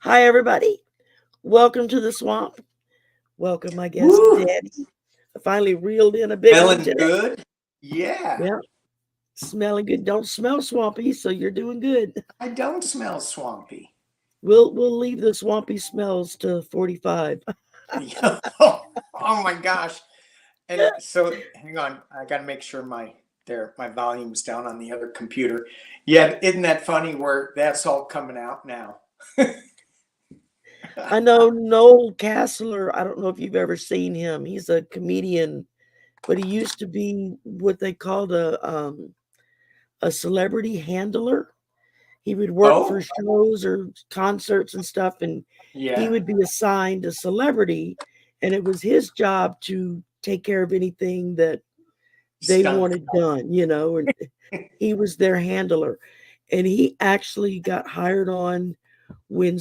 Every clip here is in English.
Hi, everybody. Welcome to the swamp. Welcome, my guest, Woo! Daddy. I finally reeled in a big one Smelling today. good? Yeah. Yeah, smelling good. Don't smell swampy, so you're doing good. I don't smell swampy. We'll leave the swampy smells to 45. Oh my gosh. And so hang on, I gotta make sure my volume's down on the other computer. Yeah, isn't that funny where that's all coming out now? I know Noel Castler. I don't know if you've ever seen him. He's a comedian, but he used to be what they called a celebrity handler. He would work for Oh, shows or concerts and stuff, and he yeah. would be assigned a celebrity, and it was his job to take care of anything that they Stunk. wanted done, and he was their handler. And he actually got hired on when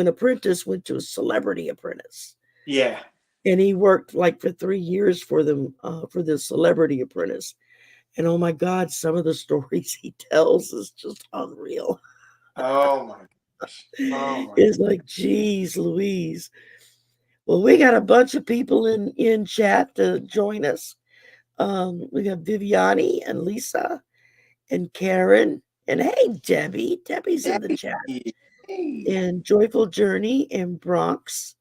Apprentice went to a Celebrity Apprentice. Yeah. And he worked like for 3 years for them, for the Celebrity Apprentice. And oh my God, some of the stories he tells is just unreal. Oh my gosh. Oh my. It's like, geez, Louise. Well, we got a bunch of people in chat to join us. We got Viviani and Lisa and Karen and hey, Debbie. Debbie's in the chat. Hey. Hey. And Joyful Journey and Bronx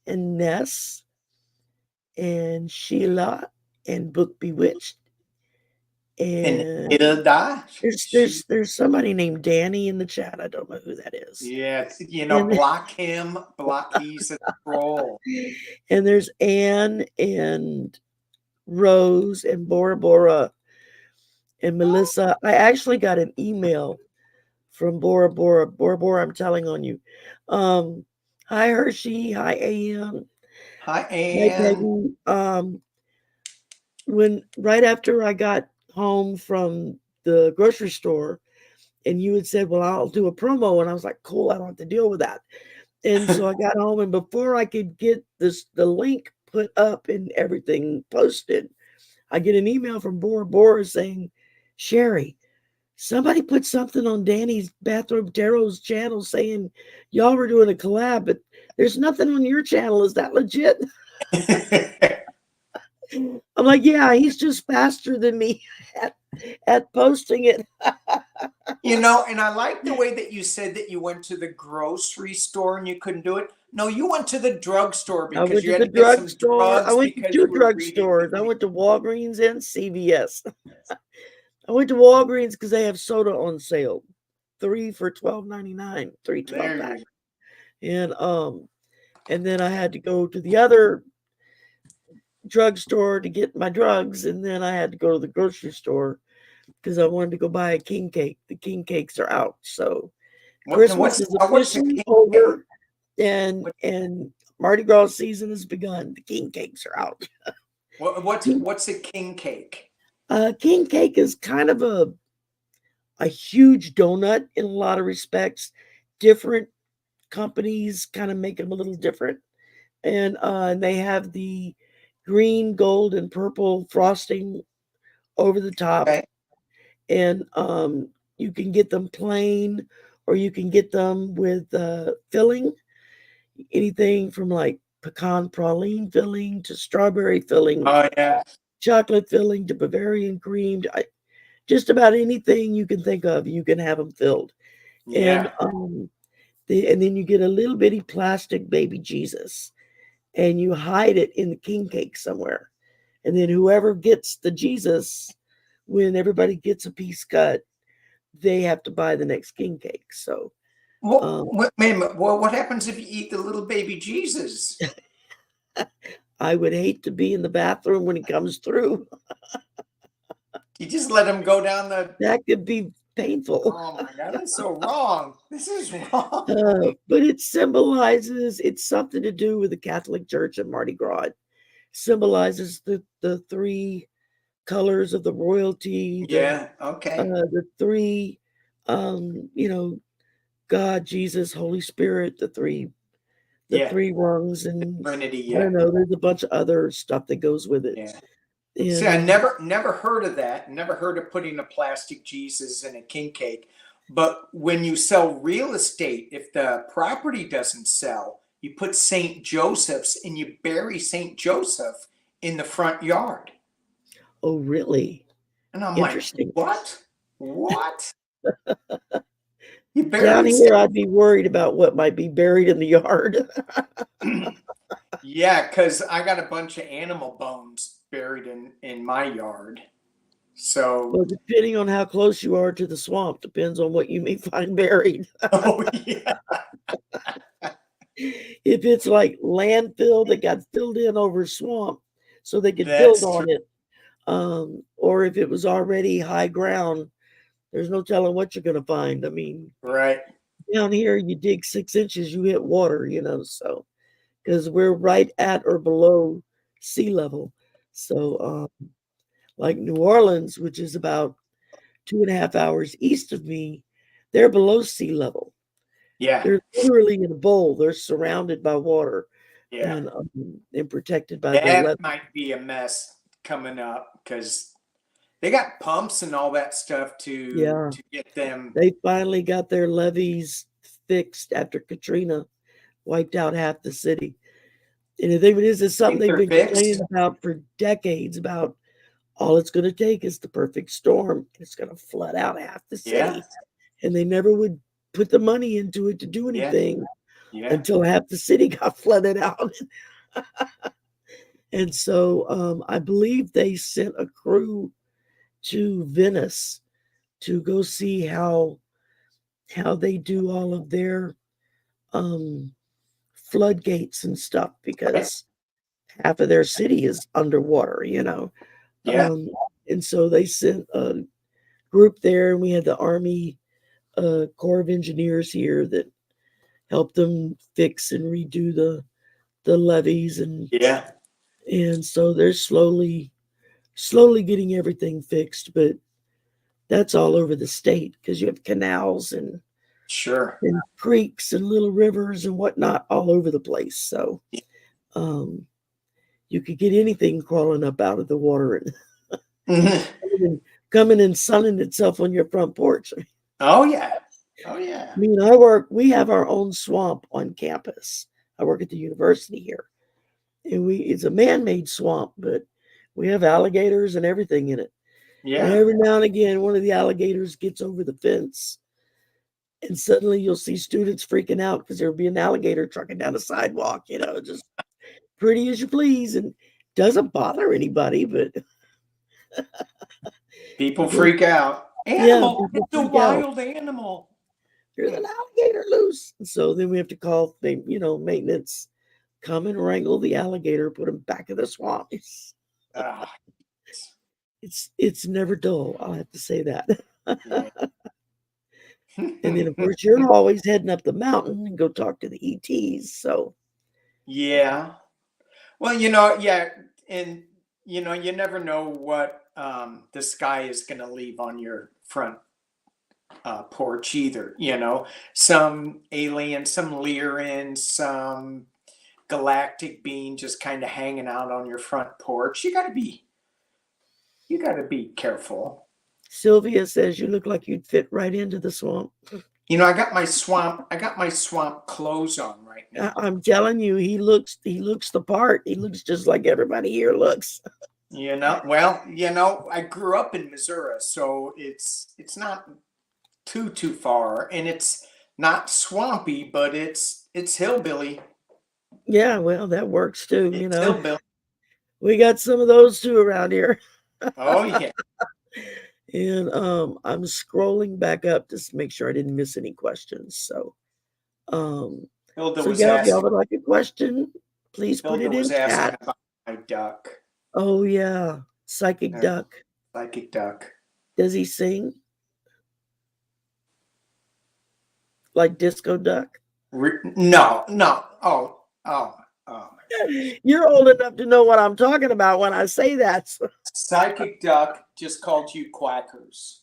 and Ness and Sheila and Book Bewitched. And And Hilda. there's somebody named Danny in the chat. I don't know who that is. Yeah, And block him. He's a troll. and there's Anne and Rose and Bora Bora and Melissa. I actually got an email from Bora Bora. Bora Bora, I'm telling on you. Hi Hershey. Hi AM. Hi, Hi Anne. Peggy. When right after I got home from the grocery store, and you had said, "Well, I'll do a promo," and I was like, "Cool, I don't have to deal with that." And so I got home, and before I could get the link put up and everything posted, I get an email from Bora Bora saying, "Sherry, somebody put something on Danny's Bathrobe Tarot's channel saying y'all were doing a collab, but there's nothing on your channel. Is that legit?" I'm like, "Yeah, he's just faster than me at posting it." And I like the way that you said that you went to the grocery store and you couldn't do it. No, you went to the drugstore I because went you to had the to get some drugstore. I drugs went to because two you were reading the drugstores. I went to Walgreens and CVS. I went to Walgreens because they have soda on sale. 3 for $12.99, 3 12 There pack. you And and then I had to go to the other drugstore to get my drugs, and then I had to go to the grocery store because I wanted to go buy a king cake. The king cakes are out. So and Christmas is what's the officially king cake? over and Mardi Gras season has begun. The king cakes are out. What's a king cake? King cake is kind of a huge donut in a lot of respects. Different companies kind of make them a little different, and they have the green, gold, and purple frosting over the top, Okay. and you can get them plain, or you can get them with filling, anything from like pecan praline filling to strawberry filling, Oh yeah. chocolate filling to Bavarian cream. Just about anything you can think of, you can have them filled. And Yeah. and then you get a little bitty plastic baby Jesus, and you hide it in the king cake somewhere. And then whoever gets the Jesus, when everybody gets a piece cut, they have to buy the next king cake. So um, Wait a minute. Well, what happens if you eat the little baby Jesus? I would hate to be in the bathroom when he comes through. You just let him go down the. That could be painful. Oh my God, that's so wrong. This is wrong. But it symbolizes, it's something to do with the Catholic Church and Mardi Gras. It symbolizes the three colors of the royalty, Yeah. Okay. the three, God, Jesus, Holy Spirit, the Yeah. three rungs, and Trinity. I Yeah. don't know. There's a bunch of other stuff that goes with it, Yeah. See, and I never heard of that. Never heard of putting a plastic Jesus in a king cake. But when you sell real estate, if the property doesn't sell, you put St. Joseph's and you bury St. Joseph in the front yard. Oh, really? And I'm like, Interesting. what? What? You Down buried here, I'd be worried about what might be buried in the yard. Yeah, because I got a bunch of animal bones buried in my yard. So, Well, depending on how close you are to the swamp, depends on what you may find buried. oh yeah, If it's like landfill that got filled in over swamp so they could build that's true. on it, or if it was already high ground, there's no telling what you're going to find. I mean, Right. down here, you dig 6 inches, you hit water, so because we're right at or below sea level. So, like New Orleans, which is about 2.5 hours east of me, they're below sea level. Yeah. They're literally in a bowl. They're surrounded by water Yeah. and protected by the That levee. might be a mess coming up because they got pumps and all that stuff Yeah. to get them. They finally got their levees fixed after Katrina wiped out half the city. And the thing is something Think they've they're been fixed? complaining about for decades about all it's going to take is the perfect storm. It's going to flood out half the Yeah. city. And they never would put the money into it to do Yeah. anything Yeah. until half the city got flooded out. And so I believe they sent a crew to Venice to go see how they do all of their floodgates and stuff because half of their city is underwater. Yeah. And so they sent a group there, and we had the Army Corps of Engineers here that helped them fix and redo the levees, Yeah. and so they're slowly getting everything fixed, but that's all over the state because you have canals Sure. and creeks and little rivers and whatnot all over the place. So um, you could get anything crawling up out of the water and coming and sunning itself on your front porch. Oh yeah. Oh yeah. I mean, we have our own swamp on campus. I work at the university here. And it's a man-made swamp, but we have alligators and everything in it. And Yeah. every now and again, one of the alligators gets over the fence, and suddenly you'll see students freaking out because there'll be an alligator trucking down the sidewalk, just pretty as you please, and doesn't bother anybody, but People freak out. yeah, Animal. people It's a freak out. wild animal. There's an alligator loose. And so then we have to call, maintenance, come and wrangle the alligator, put him back in the swamp. Ah, It's never dull. I'll have to say that. yeah. And then, of course, you're always heading up the mountain and go talk to the ETs. So, Yeah. Well, yeah, and you never know what the sky is going to leave on your front porch either. Some alien, some Lyran, some galactic being just kind of hanging out on your front porch. You got to be careful. Sylvia says you look like you'd fit right into the swamp. I got my swamp clothes on right now. I'm telling you, he looks the part. He looks just like everybody here looks. Well, I grew up in Missouri, so it's not too far, and it's not swampy, but it's hillbilly. Yeah, well, that works too. It's hillbilly. We got some of those too around here. Oh yeah. And I'm scrolling back up to make sure I didn't miss any questions. So, Hilda so was yeah, if y'all asking. would like a question, please put Hilda it in was asking chat. about my duck. Oh yeah, psychic duck. Psychic duck. Does he sing like disco duck? No. Oh. You're old enough to know what I'm talking about when I say that. Psychic duck just called you quackers.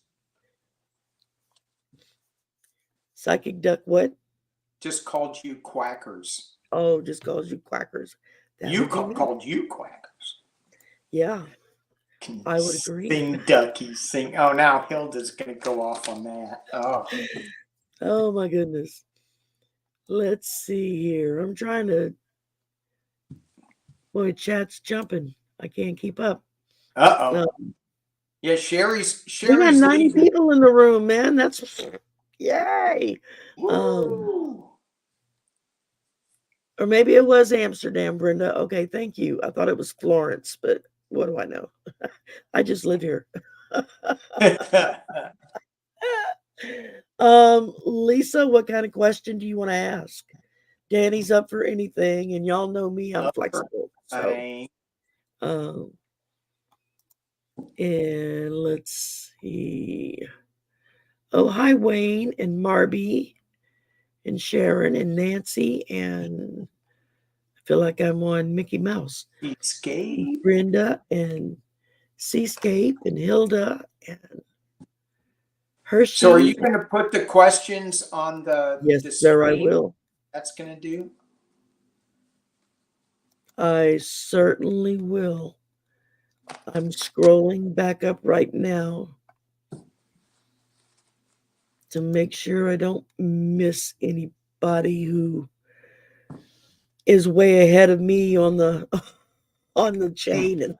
Psychic duck what? Just called you quackers. Oh, just calls you quackers. Called you quackers. Yeah. I would agree. Sing, ducky, sing. Oh, now Hilda's going to go off on that. Oh. Oh my goodness. Let's see here. I'm trying to. Boy, chat's jumping. I can't keep up. Uh-oh. Yeah, Sherry's We got 90 leaving. people in the room, man. That's yay. Woo! Or maybe it was Amsterdam, Brenda. Okay, thank you. I thought it was Florence, but what do I know? I just live here. Lisa, what kind of question do you want to ask? Danny's up for anything, and y'all know me, I'm flexible. So and let's see. Oh, hi, Wayne and Marby and Sharon and Nancy, and I feel like I'm on Mickey Mouse. Seascape. Brenda and Seascape and Hilda and Hershey. So are you going to put the questions on the Yes, sir, I will. That's going to do? I certainly will. I'm scrolling back up right now to make sure I don't miss anybody who is way ahead of me on the chain and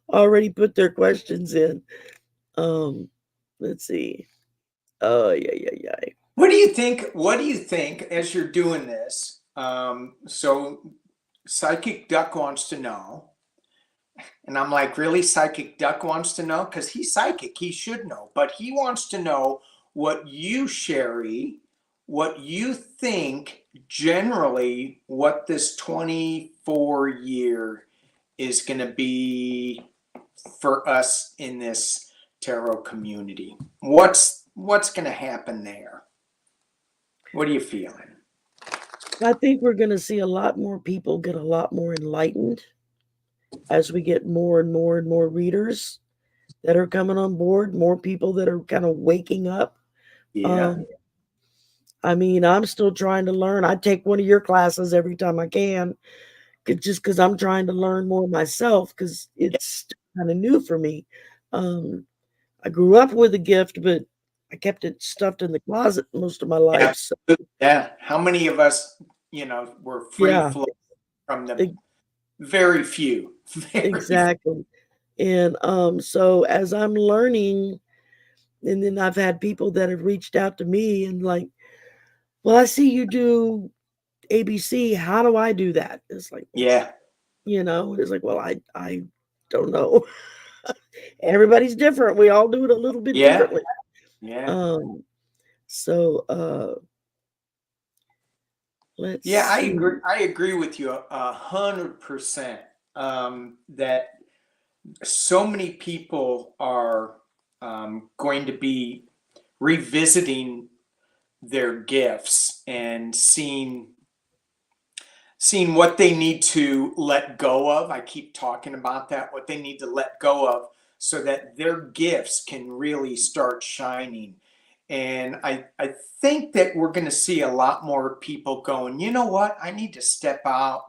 already put their questions in. Let's see. Oh, yeah. What do you think as you're doing this? So Psychic Duck wants to know. And I'm like, really? Psychic Duck wants to know? Because he's psychic. He should know. But he wants to know what you, Sherry, what you think generally what this 24-year is going to be for us in this tarot community. What's going to happen there? What are you feeling? I think we're going to see a lot more people get a lot more enlightened as we get more and more and more readers that are coming on board, more people that are kind of waking up. Yeah. I mean, I'm still trying to learn. I take one of your classes every time I can, just because I'm trying to learn more myself, because it's kind of new for me. I grew up with a gift, but I kept it stuffed in the closet most of my life. Yeah. So. Yeah. How many of us, were free flow from the very few? Exactly. And so as I'm learning, and then I've had people that have reached out to me and like, well, I see you do ABC. How do I do that? It's like, yeah. It's like, well, I don't know. Everybody's different. We all do it a little bit differently. Yeah. So let's see. I agree with you 100%. That so many people are going to be revisiting their gifts and seeing what they need to let go of. I keep talking about that, what they need to let go of so that their gifts can really start shining. And I think that we're going to see a lot more people going, you know what? I need to step out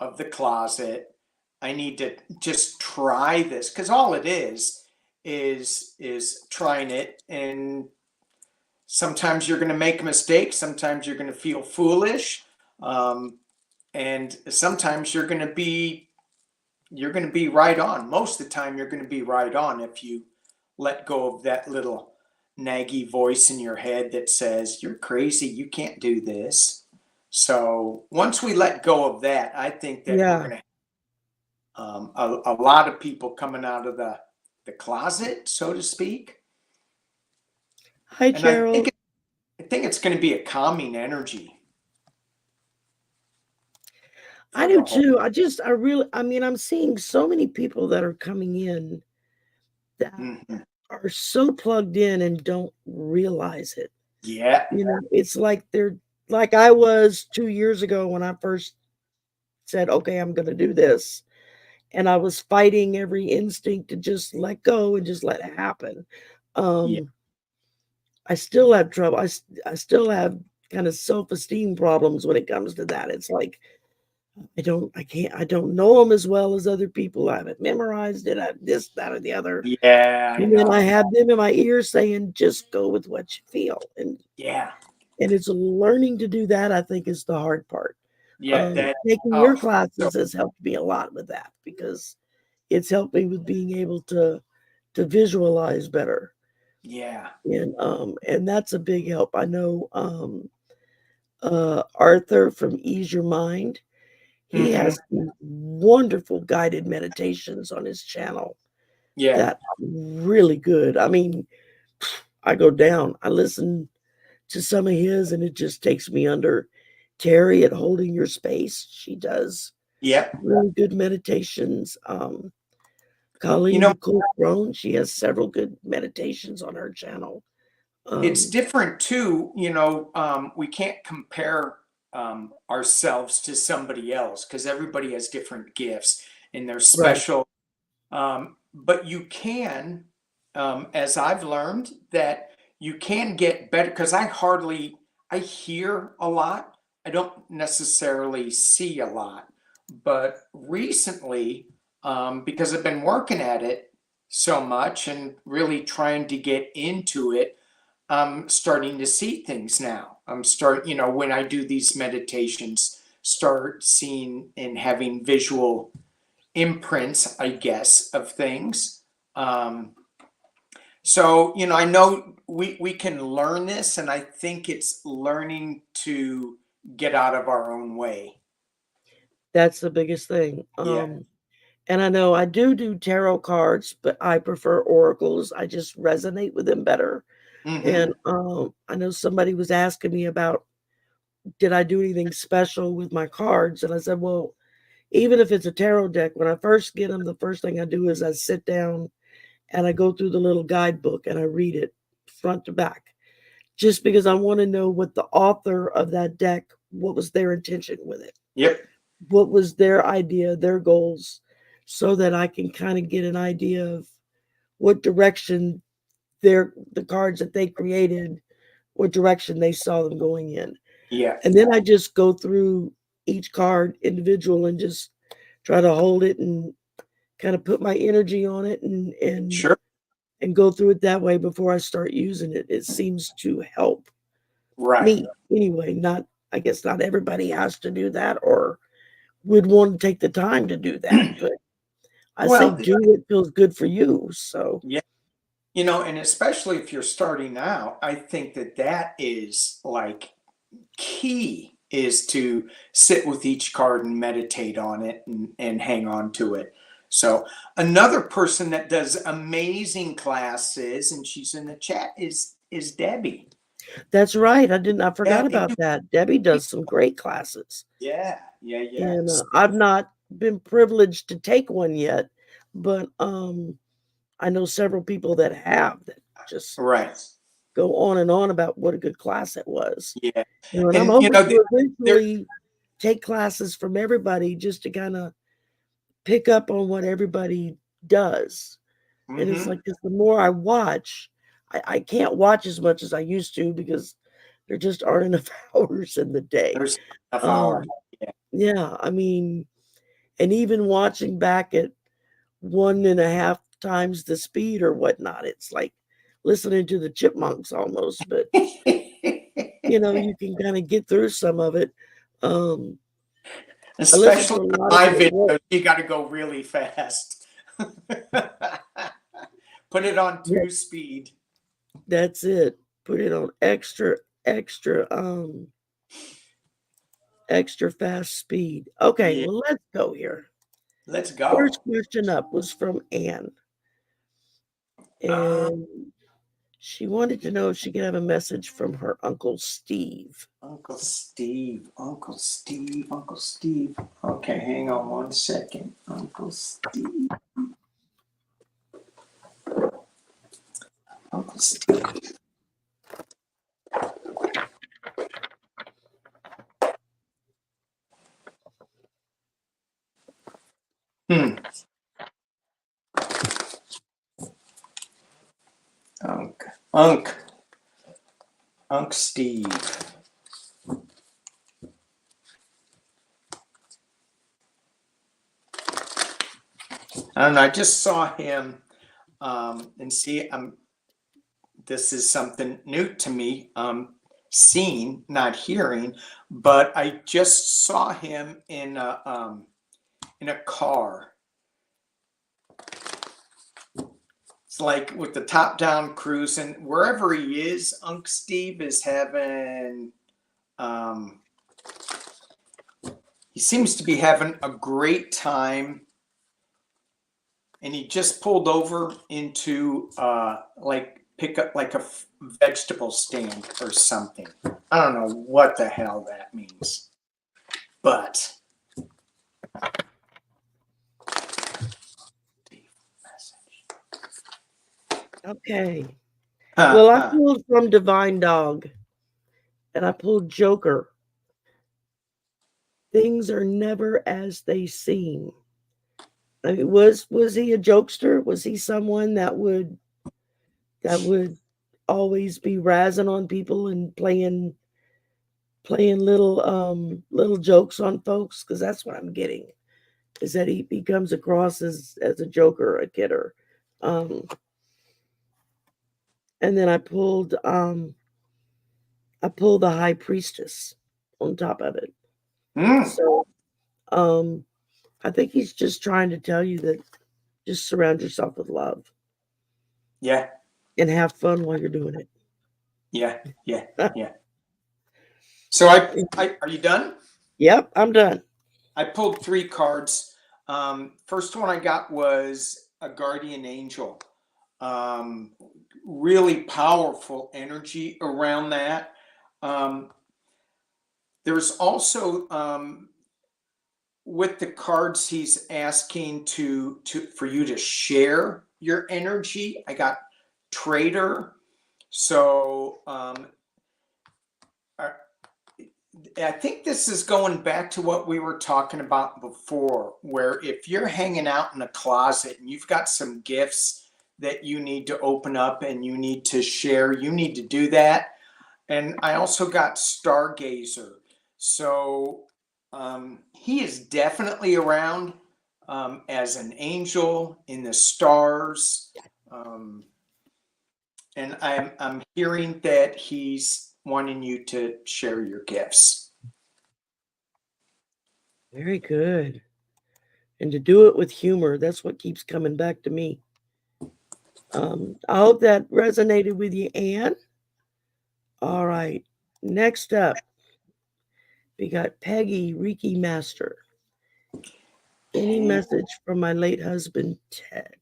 of the closet. I need to just try this, because all it is trying it. And sometimes you're going to make a mistake. Sometimes you're going to feel foolish. And sometimes you're going to be right on. Most of the time you're going to be right on if you let go of that little naggy voice in your head that says, you're crazy, you can't do this. So once we let go of that, I think that we're going to a lot of people coming out of the closet, so to speak. Hi, Cheryl. I think it's going to be a calming energy. I do too. I'm seeing so many people that are coming in that are so plugged in and don't realize it. Yeah. It's like they're like I was 2 years ago when I first said, okay, I'm going to do this. And I was fighting every instinct to just let go and just let it happen. I still have trouble. I still have kind of self-esteem problems when it comes to that. It's like, I don't know them as well as other people. I haven't memorized it. I this, that, or the other. Yeah, I And then I know. have them in my ear saying, just go with what you feel. Yeah. And it's learning to do that, I think, is the hard part. Yeah, that Taking your oh so classes has helped me a lot with that because it's helped me with being able to visualize better. yeah. And that's a big help. I know Arthur from Ease Your Mind. He Hmm. has these wonderful guided meditations on his channel Yeah. that are really good. I mean, I go down. I listen to some of his, and it just takes me under. Terry at Holding Your Space, she does Yep. really good meditations. You Colleen know, Nicole Crone, she has several good meditations on her channel. it's Um, different too. We can't compare ourselves to somebody else because everybody has different gifts and they're right, special. But you can, as I've learned, that you can get better because I hear a lot. I don't necessarily see a lot. But recently, because I've been working at it so much and really trying to get into it, I'm starting to see things now. When I do these meditations, start seeing and having visual imprints, I guess, of things. Um, I know we can learn this, and I think it's learning to get out of our own way. that's the biggest thing. Yeah. And I know I do tarot cards, but I prefer oracles. I just resonate with them better. And Hmm. I know somebody was asking me about did I do anything special with my cards, and I said, well, even if it's a tarot deck, when I first get them, the first thing I do is I sit down and I go through the little guidebook and I read it front to back, just because I want to know what the author of that deck, what was their intention with it, Yep. what was their idea, their goals, so that I can kind of get an idea of what direction the cards that they created, what direction they saw them going in. Yeah. And then I just go through each card individual and just try to hold it and kind of put my energy on it Sure. and go through it that way before I start using it. It seems to help Right. me anyway. Not, I guess not everybody has to do that or would want to take the time to do that, but I say Well, do what feels good for you. So yeah. And especially if you're starting out, I think that is like key is to sit with each card and meditate on it and hang on to it. So another person that does amazing classes, and she's in the chat, is Debbie. that's right. I forgot Debbie, about that. Debbie does some great classes. yeah, yeah, yeah. And I've not been privileged to take one yet, but I know several people that have that just Right. go on about what a good class it was. Yeah. And I'm And hoping to there eventually take classes from everybody just to kind of pick up on what everybody does. And it's hmm like 'cause the more I watch, I can't watch as much as I used to because there just aren't enough hours in the day. there's enough hours. Um, Yeah. yeah, I mean, and even watching back at 1.5 times the speed or whatnot, it's like listening to the chipmunks almost, but you can kind of get through some of it. Um, I listen to Especially a with lot of my it at work. videos, you got to go really fast. Put it on Yeah, 2 speed. that's it. Put it on extra fast speed. Okay, Yeah. well, let's go here. Let's First go. question up was from Anne, Uh, and she wanted to know if she could have a message from her Uncle Steve. Uncle Steve, Uncle Steve, Uncle Steve. Okay, hang on 1 second. Uncle Steve, Uncle Steve. Hmm. Unc, Unc, Steve. I don't know. I just saw him, and see, this is something new to me. Seeing, not hearing, but I just saw him in a car. It's like with the top down cruising. Wherever he is, Unc Steve is having. He seems to be having a great time, and he just pulled over into like pick up like a vegetable stand or something. I don't know what the hell that means, but Okay. Well, I pulled from Divine Dog, and I pulled Joker. Things are never as they seem. I mean, was he a jokester? Was he someone that would always be razzing on people and playing little jokes on folks? Because that's what I'm getting, is that he comes across as a joker, a kidder. And then I pulled the High Priestess on top of it. So I think he's just trying to tell you that just surround yourself with love. Yeah. And have fun while you're doing it. Yeah. So are you done? Yep, I'm done. I pulled 3 cards. First one I got was a guardian angel. Really powerful energy around that. There's also with the cards, he's asking for you to share your energy. I got trader. So I think this is going back to what we were talking about before, where if you're hanging out in a closet and you've got some gifts that you need to open up and you need to share, you need to do that. And I also got stargazer. So he is definitely around as an angel in the stars. And I'm hearing that he's wanting you to share your gifts. Very good. And to do it with humor, that's what keeps coming back to me. I hope that resonated with you, Anne. All right. Next up, we got Peggy Reiki Master. Any message from my late husband, Ted?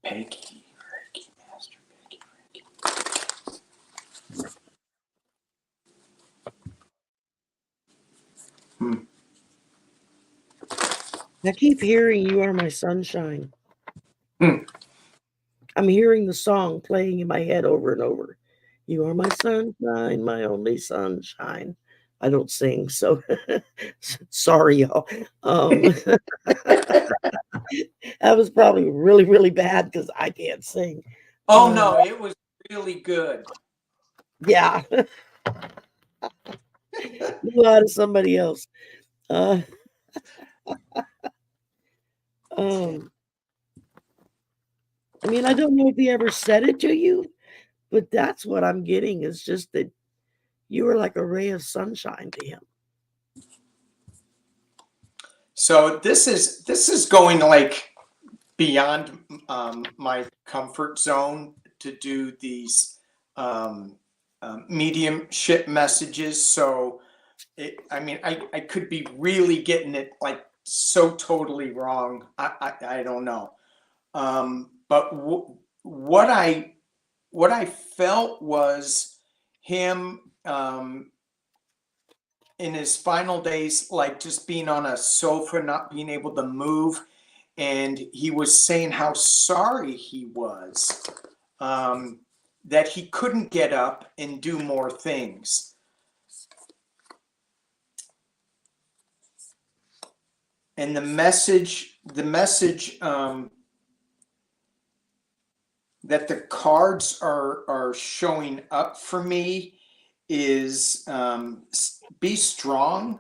Peggy, Reiki Master, Peggy, Reiki. I keep hearing "You Are My Sunshine." Hmm. I'm hearing the song playing in my head over and over. You are my sunshine, my only sunshine. I don't sing, so sorry, y'all. That was probably really, really bad because I can't sing. Oh no, it was really good. Yeah. You out of somebody else. I mean, I don't know if he ever said it to you, but that's what I'm getting, is just that you were like a ray of sunshine to him. So this is going like beyond my comfort zone to do these mediumship messages. So I could be really getting it like so totally wrong. I don't know. But what I felt was him in his final days, like just being on a sofa, not being able to move. And he was saying how sorry he was that he couldn't get up and do more things. And the message that the cards are showing up for me is be strong.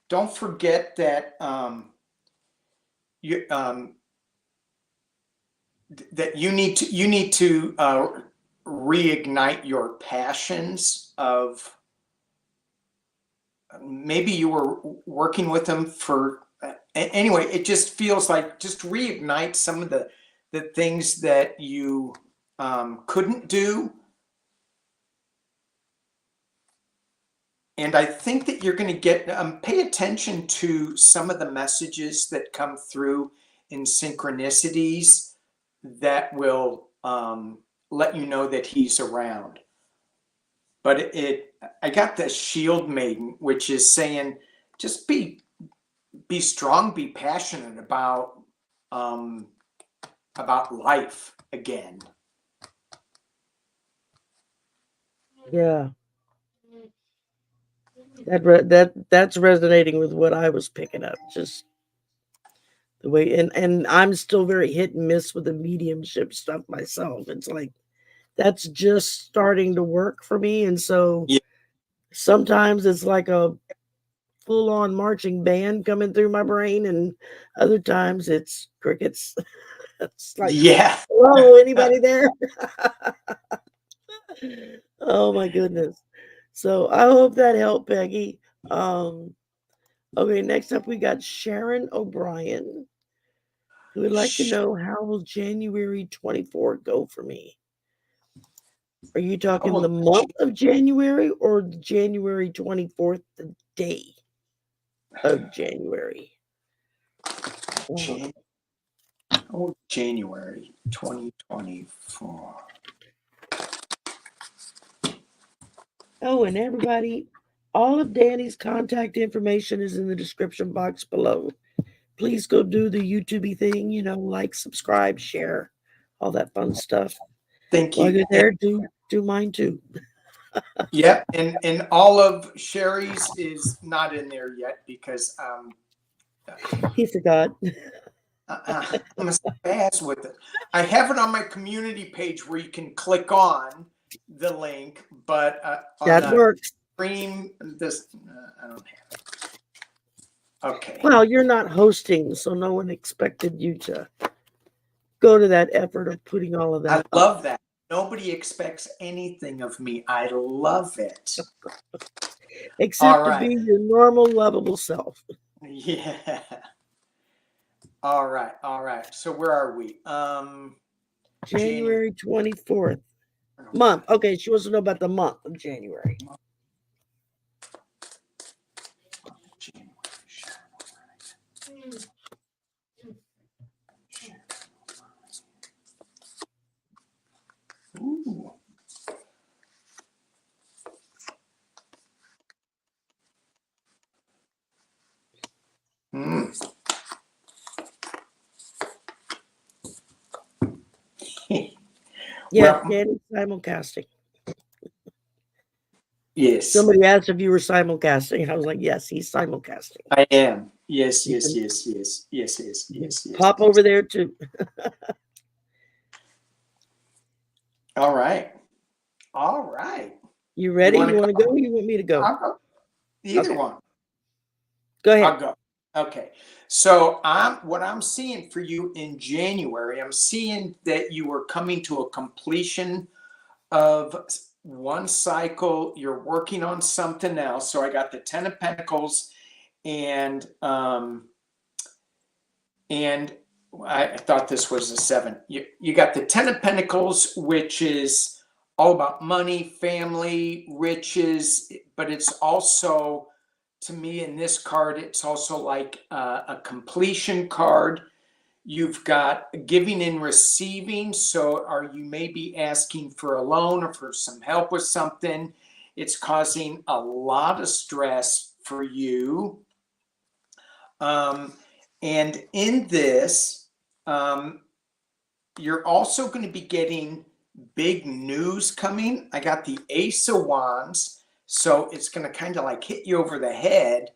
Don't forget that you that you need to reignite your passions of maybe you were working with them for anyway. It just feels like just reignite some of the things that you couldn't do. And I think that you're going to get pay attention to some of the messages that come through in synchronicities that will let you know that he's around. But I got the Shield Maiden, which is saying just be strong, be passionate about life again. Yeah. That's resonating with what I was picking up. Just the way, and I'm still very hit and miss with the mediumship stuff myself. It's like that's just starting to work for me, and so Yeah. sometimes it's like a full-on marching band coming through my brain, and other times it's crickets. It's like, Yeah. hello, anybody there? Oh my goodness. So I hope that helped, Peggy. Okay, next up we got Sharon O'Brien, who would like to know, how will January 24th go for me? Are you talking the month of January or January 24th, the day of January? January 2024. Oh, and everybody, all of Danny's contact information is in the description box below. Please go do the YouTube thing, like, subscribe, share, all that fun stuff. Thank you. While you're there, do mine too. Yep, and all of Sherry's is not in there yet because he forgot. I'm a spaz with it. I have it on my community page where you can click on the link, but on that works. Stream this, I don't have it. Okay. Well, you're not hosting, so no one expected you to go to that effort of putting all of that. I love that. Nobody expects anything of me. I love it. Except to be your normal, lovable self. Yeah. All right. So where are we? January 24th. Month. Okay, she wants to know about the month of January. Ooh. Yeah, Danny's simulcasting. Yes. Somebody asked if you were simulcasting. I was like, yes, he's simulcasting. I am. Yes. Pop over there too. All right. You ready? You want to go? Or you want me to go? I'll go. Either one. Go ahead. I'll go. Okay. So what I'm seeing for you in January, I'm seeing that you are coming to a completion of one cycle. You're working on something else. So I got the 10 of Pentacles, and I thought this was a 7. You got the 10 of Pentacles, which is all about money, family, riches, but it's also, to me, in this card, it's also like a completion card. You've got giving and receiving. So you may be asking for a loan or for some help with something. It's causing a lot of stress for you. And in this, you're also going to be getting big news coming. I got the Ace of Wands. So it's going to kind of like hit you over the head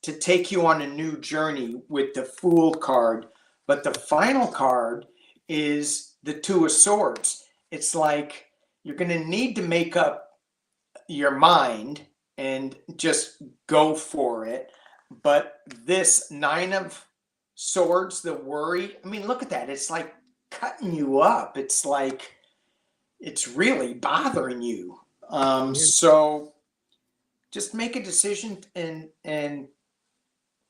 to take you on a new journey with the Fool card. But the final card is the Two of Swords. It's like you're going to need to make up your mind and just go for it. But this Nine of Swords, the worry, I mean, look at that. It's like cutting you up. It's like it's really bothering you. So just make a decision and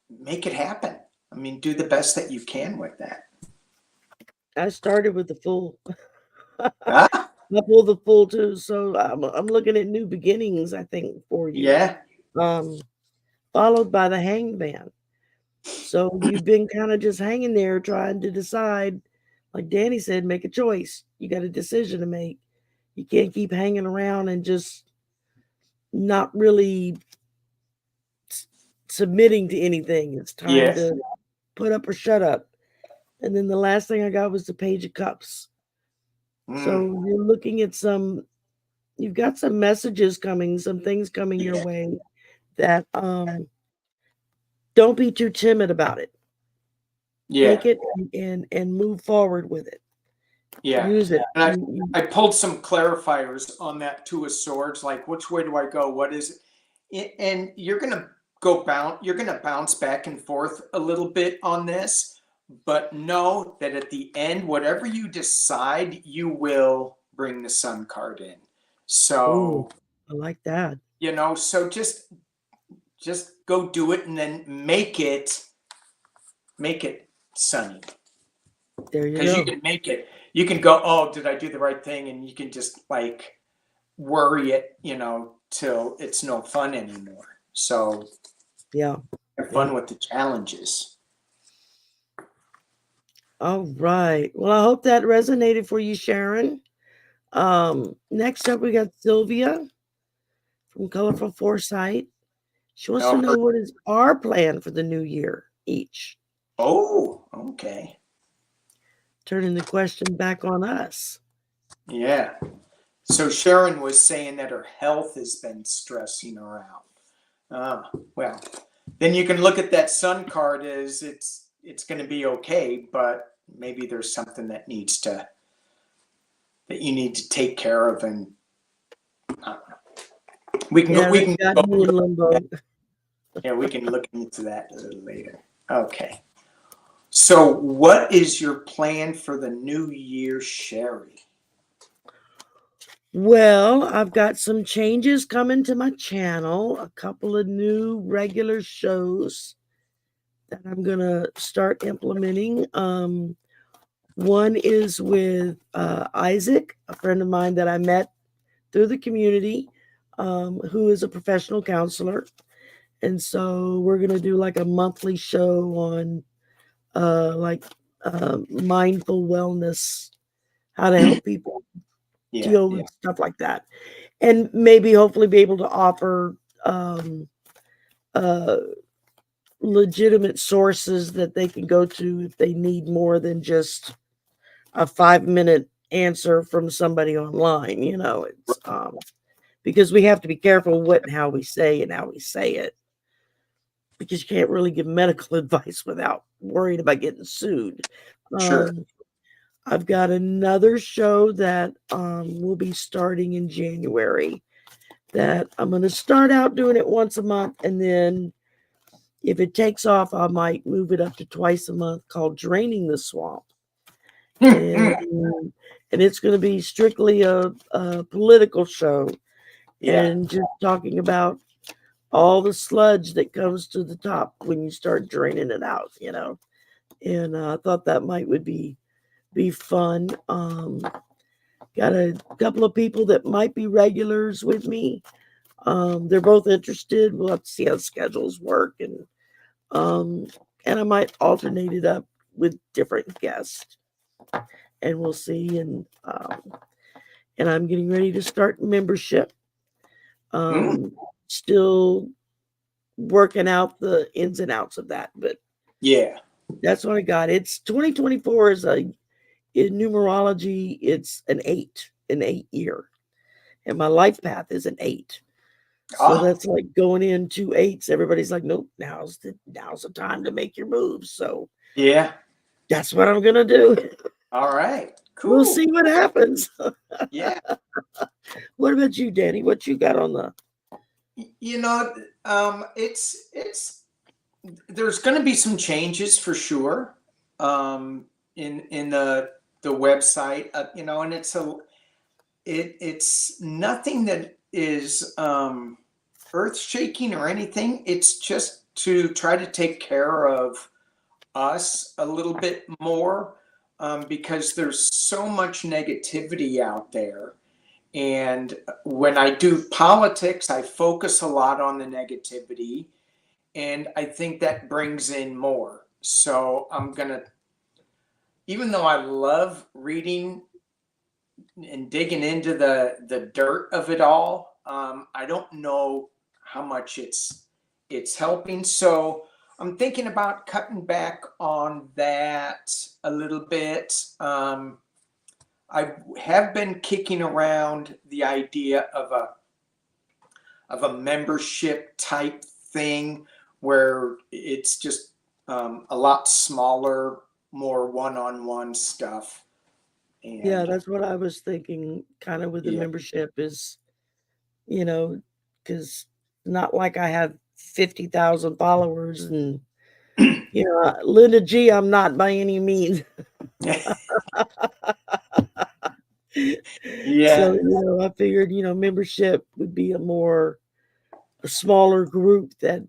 make it happen. I mean, do the best that you can with that. I started with the Fool. Ah, I pulled the Fool too, so I'm looking at new beginnings, I think, for you. yeah. Followed by the Hangman. So you've been kind of just hanging there trying to decide, like Danny said, make a choice. You got a decision to make. You can't keep hanging around and just not really submitting to anything. It's time Yes. to put up or shut up. And then the last thing I got was the Page of Cups. So you're looking at you've got some messages coming, some things coming your way that don't be too timid about it. Take it and move forward with it. Yeah. Use it. And I pulled some clarifiers on that Two of Swords, like which way do I go? What is it? And you're gonna you're gonna bounce back and forth a little bit on this, but know that at the end, whatever you decide, you will bring the Sun card in. So I like that. So just go do it and then make it sunny. There you go. Because you can make it. You can go, oh, did I do the right thing? And you can just like worry it, till it's no fun anymore. So yeah, have fun with the challenges. All right. Well, I hope that resonated for you, Sharon. Next up, we got Sylvia from Colorful Foresight. She wants to know what is our plan for the new year each. Oh, okay. Turning the question back on us. Yeah. So Sharon was saying that her health has been stressing her out. Well, then you can look at that Sun card as it's going to be okay, but maybe there's something that you need to take care of, and I don't know. We can go in limbo. Yeah, we can look into that a little later. Okay. So what is your plan for the new year, Sherry? Well, I've got some changes coming to my channel, a couple of new regular shows that I'm going to start implementing. One is with Isaac, a friend of mine that I met through the community, who is a professional counselor. And so we're going to do like a monthly show on mindful wellness, how to help people deal with stuff like that. And maybe hopefully be able to offer legitimate sources that they can go to if they need more than just a 5-minute answer from somebody online. It's because we have to be careful what and how we say it, because you can't really give medical advice without worrying about getting sued. Sure. I've got another show that will be starting in January that I'm going to start out doing it once a month, and then if it takes off, I might move it up to twice a month, called Draining the Swamp. And it's going to be strictly a political show, and just talking about all the sludge that comes to the top when you start draining it out, And I thought that would be fun. Got a couple of people that might be regulars with me. They're both interested. We'll have to see how the schedules work, and I might alternate it up with different guests, and we'll see. And I'm getting ready to start membership. Still working out the ins and outs of that, but that's what I got. It's 2024 is in numerology, it's an 8 year, and my life path is an 8. So that's like going in 2 8s. Everybody's like, nope, now's the time to make your moves. So that's what I'm gonna do. All right. We'll Cool. see what happens. Yeah. What about you, Danny? What you got on the? You know, it's there's going to be some changes for sure, in the website, you know, and it's nothing that is earth shaking or anything. It's just to try to take care of us a little bit more, because there's so much negativity out there. And when I do politics, I focus a lot on the negativity, and I think that brings in more. So I'm gonna, even though I love reading and digging into the dirt of it all, I don't know how much it's helping. So I'm thinking about cutting back on that a little bit. I have been kicking around the idea of a membership type thing where it's just a lot smaller, more one-on-one stuff. Yeah, And that's what I was thinking. Kind of with the yeah, membership is, you know, because not like I have 50,000 followers, and Linda G. I'm not by any means. So yeah, I figured membership would be a smaller group that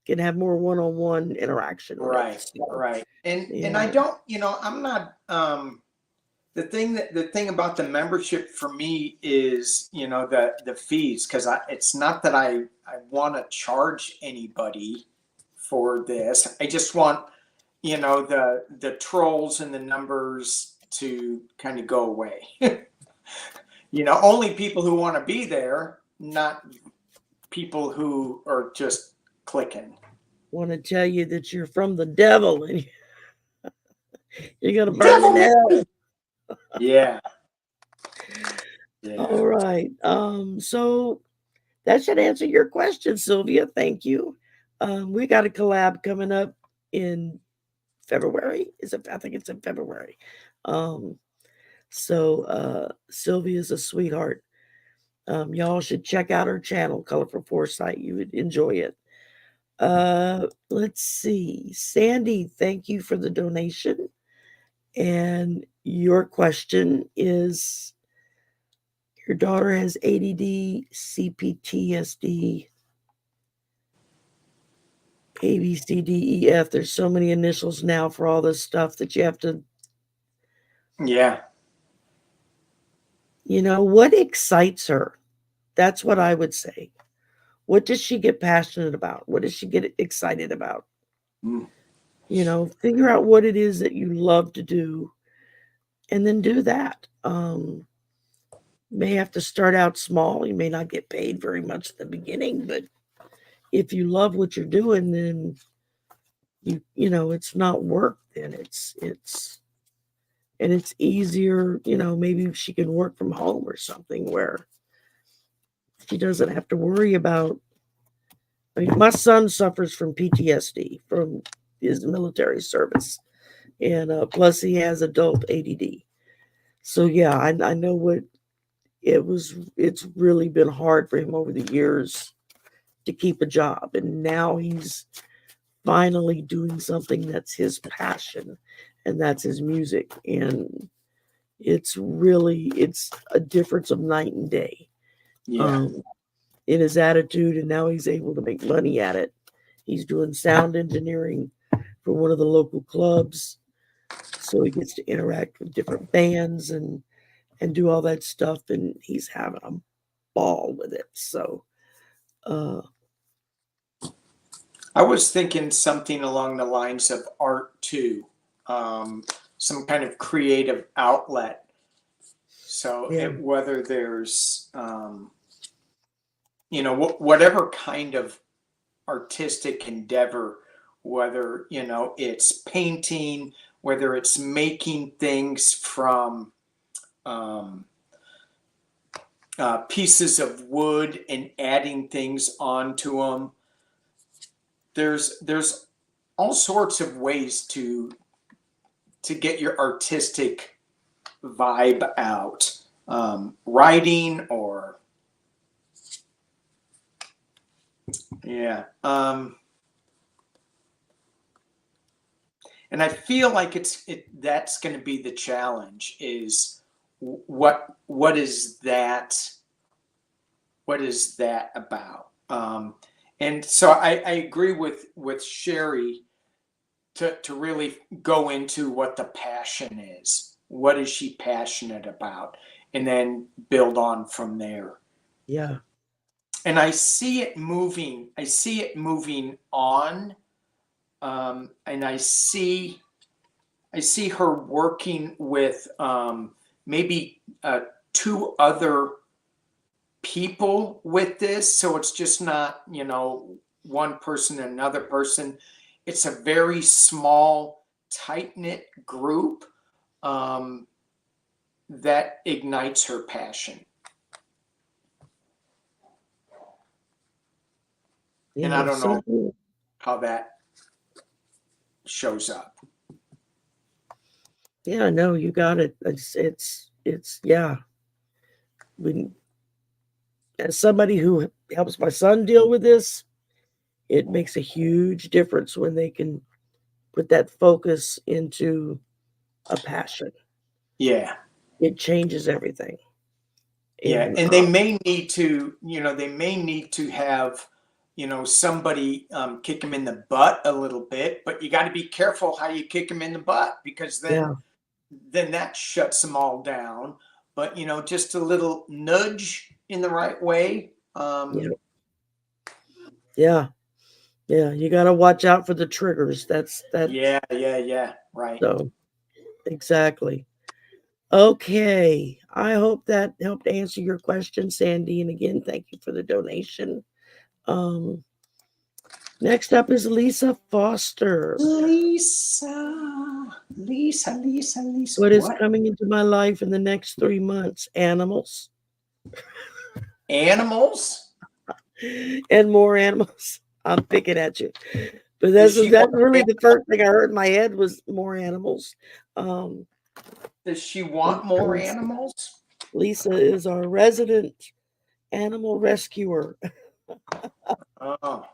can have more one-on-one interaction with. right, So right. And I yeah, don't, I'm not the thing about the membership for me is, the fees, because it's not that I want to charge anybody for this. I just want, the trolls and the numbers to kind of go away. Only people who want to be there, not people who are just clicking. want to tell you that you're from the devil and you're gonna burn in Devil me. hell. Yeah, yeah. All right. So that should answer your question, Sylvia. Thank you. We got a collab coming up in February. Is it? I think it's in February. Um, Sylvia's a sweetheart. Y'all should check out her channel, Colorful Foresight. You would enjoy it. Let's see. Sandy, thank you for the donation. And your question is, your daughter has ADD, CPTSD, ABCDEF. There's so many initials now for all this stuff that you have to, Yeah. what excites her? That's what I would say. What does she get passionate about? What does she get excited about? Mm. Figure out what it is that you love to do and then do that. May have to start out small. You may not get paid very much at the beginning, but if you love what you're doing, then it's not work. Then it's easier. Maybe she can work from home or something where she doesn't have to worry about. I mean, my son suffers from PTSD from his military service, and plus he has adult ADD. So yeah, I know what it was. It's really been hard for him over the years to keep a job, and now he's finally doing something that's his passion, and that's his music. And it's a difference of night and day, Yeah. um, in his attitude, and now he's able to make money at it. He's doing sound engineering for one of the local clubs, so he gets to interact with different bands and do all that stuff, and he's having a ball with it. So uh I was thinking something along the lines of art too, some kind of creative outlet. So yeah, whether there's, whatever kind of artistic endeavor, whether, it's painting, whether it's making things from um, pieces of wood and adding things onto them. There's all sorts of ways to get your artistic vibe out, writing or yeah. And I feel like that's going to be the challenge is what is that about? And so I agree with Sherry to really go into what the passion is. What is she passionate about? And then build on from there. Yeah. And I see it moving. I see it moving on. And I see her working with maybe 2 other people with this. So it's just not, one person and another person. It's a very small, tight-knit group that ignites her passion. Yeah, and I don't know how that shows up. Yeah, no, you got it. It's yeah. As somebody who helps my son deal with this, it makes a huge difference when they can put that focus into a passion. Yeah. It changes everything. Yeah, and they may need to, have, somebody kick them in the butt a little bit, but you got to be careful how you kick them in the butt because then that shuts them all down. But just a little nudge in the right way. Yeah, you got to watch out for the triggers. That's that. Yeah, right. So exactly. Okay, I hope that helped answer your question, Sandy. And again, thank you for the donation. Next up is Lisa Foster. Lisa. What is coming into my life in the next 3 months? Animals. Animals? And more animals. I'm picking at you. But that's really the first thing I heard in my head was more animals. Does she want more animals? Lisa is our resident animal rescuer. Oh.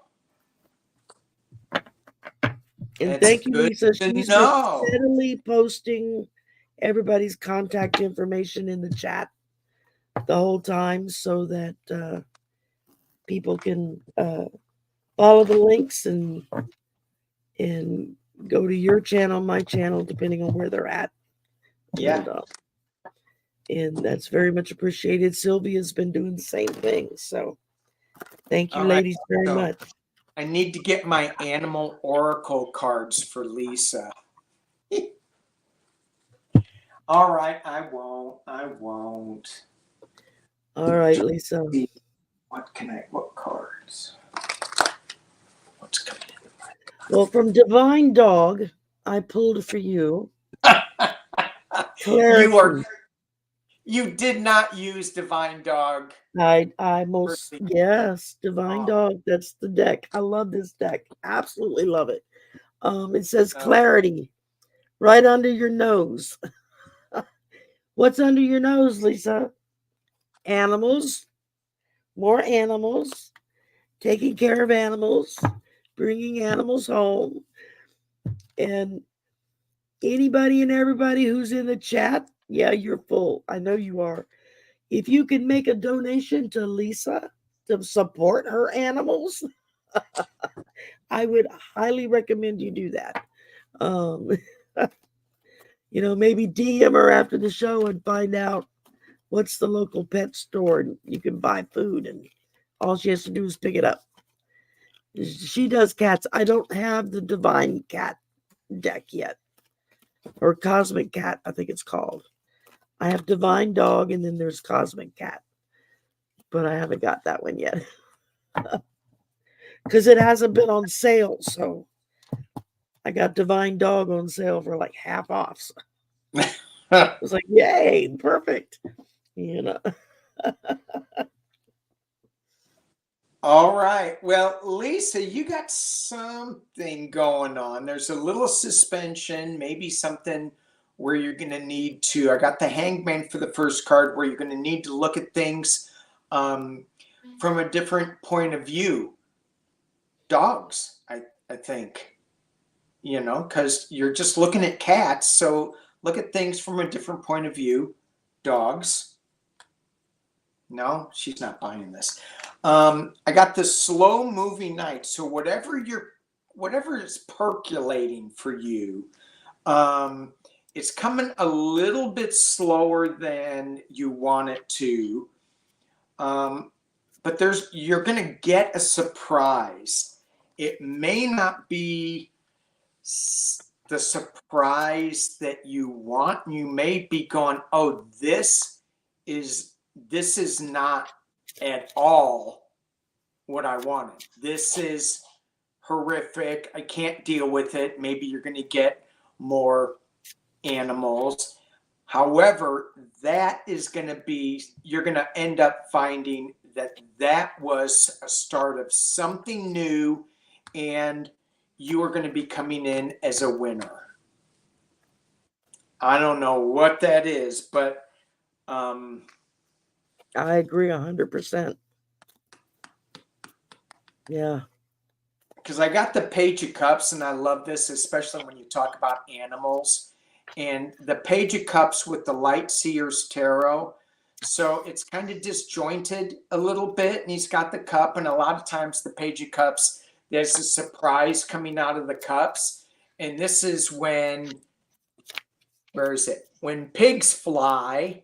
And thank you, Lisa. She's been steadily posting everybody's contact information in the chat the whole time so that people can follow the links and go to your channel, my channel, depending on where they're at. Yeah. And that's very much appreciated. Sylvia's been doing the same thing. So thank you, ladies, very much. I need to get my animal oracle cards for Lisa. All right, I won't. All right, Lisa. What cards? What's coming in? Well, from Divine Dog, I pulled for you. Clarity. You did not use Divine Dog. Yes, Divine Dog. That's the deck. I love this deck. Absolutely love it. It says clarity right under your nose. What's under your nose, Lisa? Animals. More animals. Taking care of animals. Bringing animals home. And anybody and everybody who's in the chat, yeah, you're full. I know you are. If you can make a donation to Lisa to support her animals, I would highly recommend you do that. Maybe DM her after the show and find out what's the local pet store and you can buy food and all she has to do is pick it up. She does cats. I don't have the Divine Cat deck yet, or Cosmic Cat, I think it's called. I have Divine Dog and then there's Cosmic Cat, but I haven't got that one yet because it hasn't been on sale. So I got Divine Dog on sale for like half off. So I was like, yay, perfect. All right. Well, Lisa, you got something going on. There's a little suspension, maybe something where you're going to need to. I got the Hangman for the first card, where you're going to need to look at things from a different point of view. Dogs, I think, because you're just looking at cats. So look at things from a different point of view. Dogs. No, she's not buying this. I got the slow moving night. So whatever is percolating for you, it's coming a little bit slower than you want it to. But you're going to get a surprise. It may not be the surprise that you want. You may be going, oh, this is not at all what I wanted. This is horrific. I can't deal with it. Maybe you're going to get more animals. However, that is going to be, you're going to end up finding that was a start of something new, and you are going to be coming in as a winner. I don't know what that is, but I agree 100%. Yeah. Because I got the Page of Cups, and I love this, especially when you talk about animals. And the Page of Cups with the Light Seers Tarot. So it's kind of disjointed a little bit, and he's got the cup, and a lot of times the Page of Cups, there's a surprise coming out of the cups. And this is when, where is it? When pigs fly,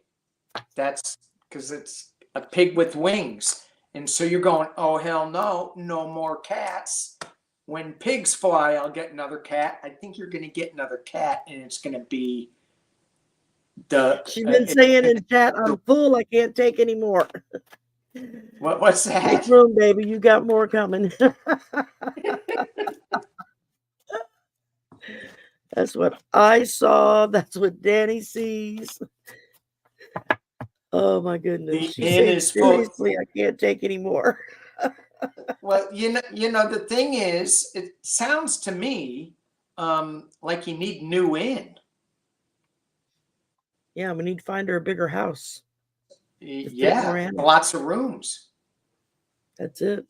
that's because it's a pig with wings. And so you're going, oh, hell no, no more cats. When pigs fly, I'll get another cat. I think you're going to get another cat, and it's going to be She's been saying in chat, I'm full, I can't take any more. What's that? Make room, baby. You got more coming. That's what I saw. That's what Danny sees. Oh my goodness. She said, seriously, I can't take any more. Well, the thing is, it sounds to me like you need new in. Yeah, we need to find her a bigger house. Yeah, lots of rooms. That's it.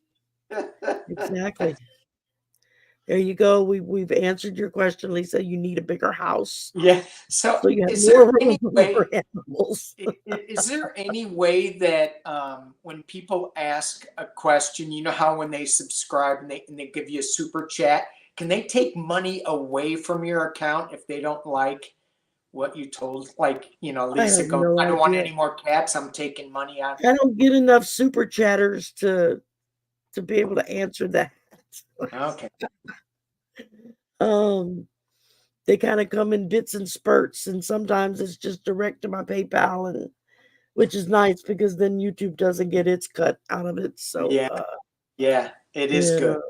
Exactly. There you go. We've answered your question, Lisa. You need a bigger house. Yeah. So you have more room for animals. Is there any way that when people ask a question, you know how when they subscribe and they give you a super chat, can they take money away from your account if they don't like what you told? Like, Lisa goes, I don't want any more cats. I'm taking money out. I don't get enough super chatters to be able to answer that. Okay. They kind of come in bits and spurts, and sometimes it's just direct to my PayPal, and which is nice because then YouTube doesn't get its cut out of it. So yeah, it is good.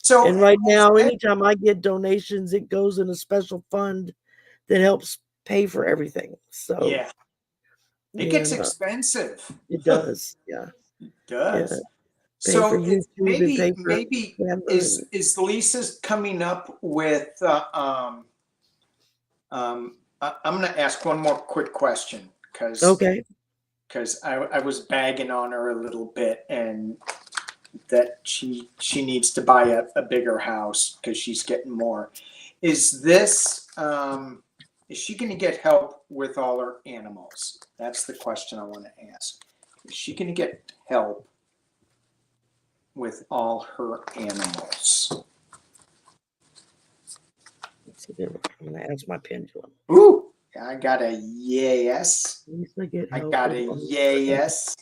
So, and right now, anytime I get donations, it goes in a special fund that helps pay for everything. So yeah, it gets expensive. It does. Yeah, it does. Yeah. So maybe is Lisa's coming up with I'm going to ask one more quick question because I was bagging on her a little bit, and that she needs to buy a bigger house because she's getting more. Is this is she going to get help with all her animals? That's the question I want to ask. Is she going to get help with all her animals? Let's see, I'm going to ask my pendulum. Ooh, I got a yes. I got a yes.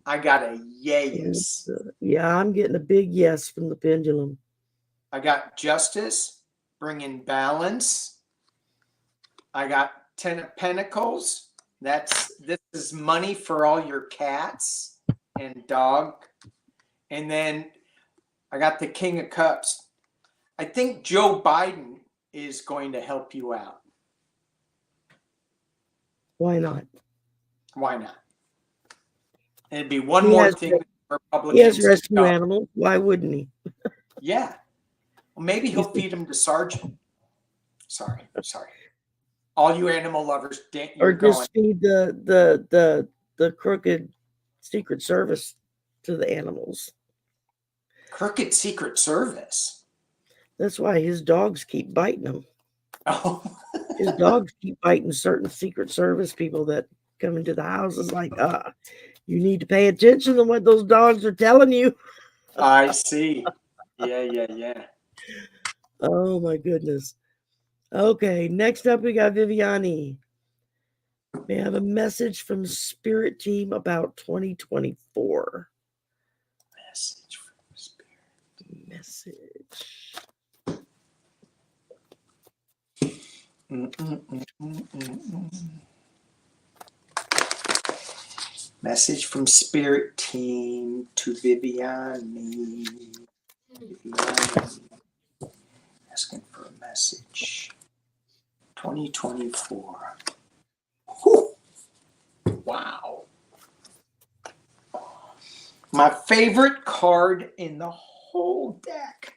I got a yes. Yeah, I'm getting a big yes from the pendulum. I got justice, bringing balance. I got 10 of Pentacles. This is money for all your cats and dog. And then I got the King of Cups. I think Joe Biden is going to help you out. Why not? Why not? And it'd be one more thing. He has Republicans. rescue animals. Why wouldn't he? Yeah. Well, maybe he'll feed them to Sergeant. Sorry. All you animal lovers, Or you're going. just feed the crooked Secret Service to the animals. Crooked Secret Service. That's why his dogs keep biting him. Oh. His dogs keep biting certain Secret Service people that come into the house. It's like, you need to pay attention to what those dogs are telling you. I see. Yeah. Oh my goodness. Okay, next up we got Viviani. May I have a message from Spirit Team about 2024? Message from Spirit. Message. Message from Spirit Team to Viviani. Asking for a message. 2024. Whew. Wow. My favorite card in the whole deck.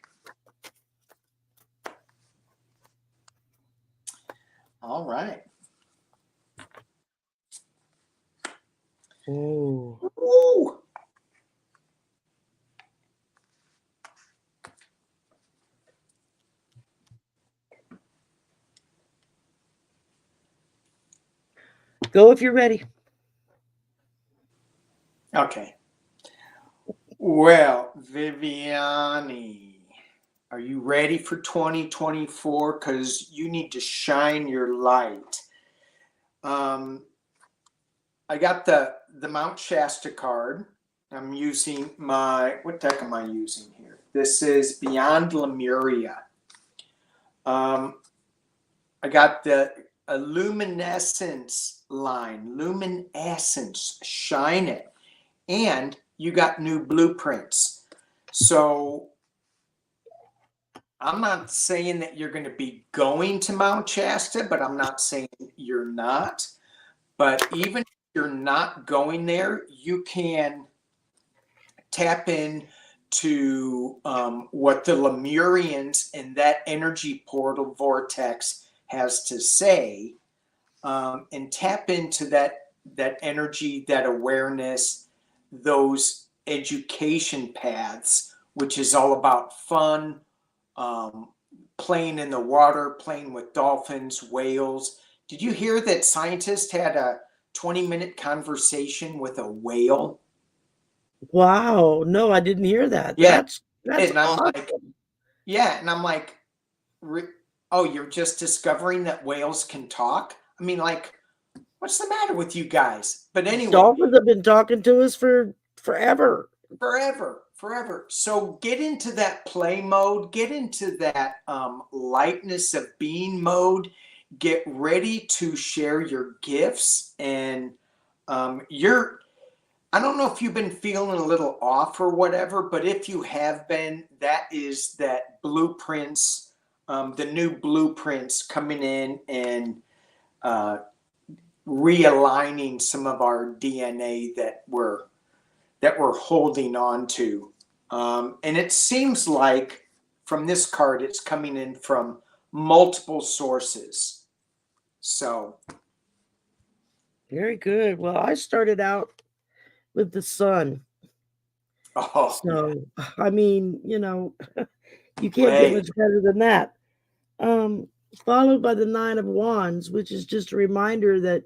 All right. Oh. Ooh. Go if you're ready. Okay. Well, Viviani, are you ready for 2024? Because you need to shine your light. I got the Mount Shasta card. I'm using what deck am I using here? This is Beyond Lemuria. I got the Luminescence line, Luminescence, shine it. And you got new blueprints. So I'm not saying that you're going to be going to Mount Shasta, but I'm not saying you're not. But even if you're not going there, you can tap in to what the Lemurians and that energy portal vortex has to say, and tap into that energy, that awareness, those education paths, which is all about fun, playing in the water, playing with dolphins, whales. Did you hear that scientists had a 20-minute conversation with a whale? Wow. No, I didn't hear that. Yeah. That's And I'm awesome. like, yeah. And I'm like, oh, you're just discovering that whales can talk? I mean, like, what's the matter with you guys? But anyway. Dolphins have been talking to us for forever. Forever. So get into that play mode, get into that lightness of being mode, get ready to share your gifts. And I don't know if you've been feeling a little off or whatever, but if you have been, that is that blueprints, the new blueprints coming in and realigning some of our DNA that we're holding on to. And it seems like from this card, it's coming in from multiple sources. So. Very good. Well, I started out with the sun. Oh, so, yeah. I mean, you can't hey. get much better than that. Followed by the 9 of Wands, which is just a reminder that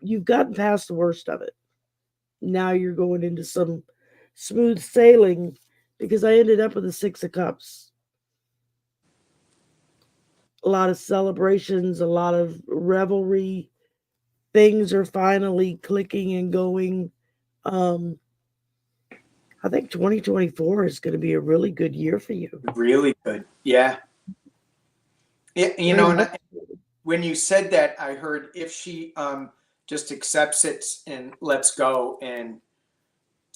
you've gotten past the worst of it. Now you're going into some smooth sailing, because I ended up with the 6 of Cups. A lot of celebrations, a lot of revelry. Things are finally clicking and going. I think 2024 is going to be a really good year for you. Really good. Yeah. And when you said that, I heard if she just accepts it and let's go. And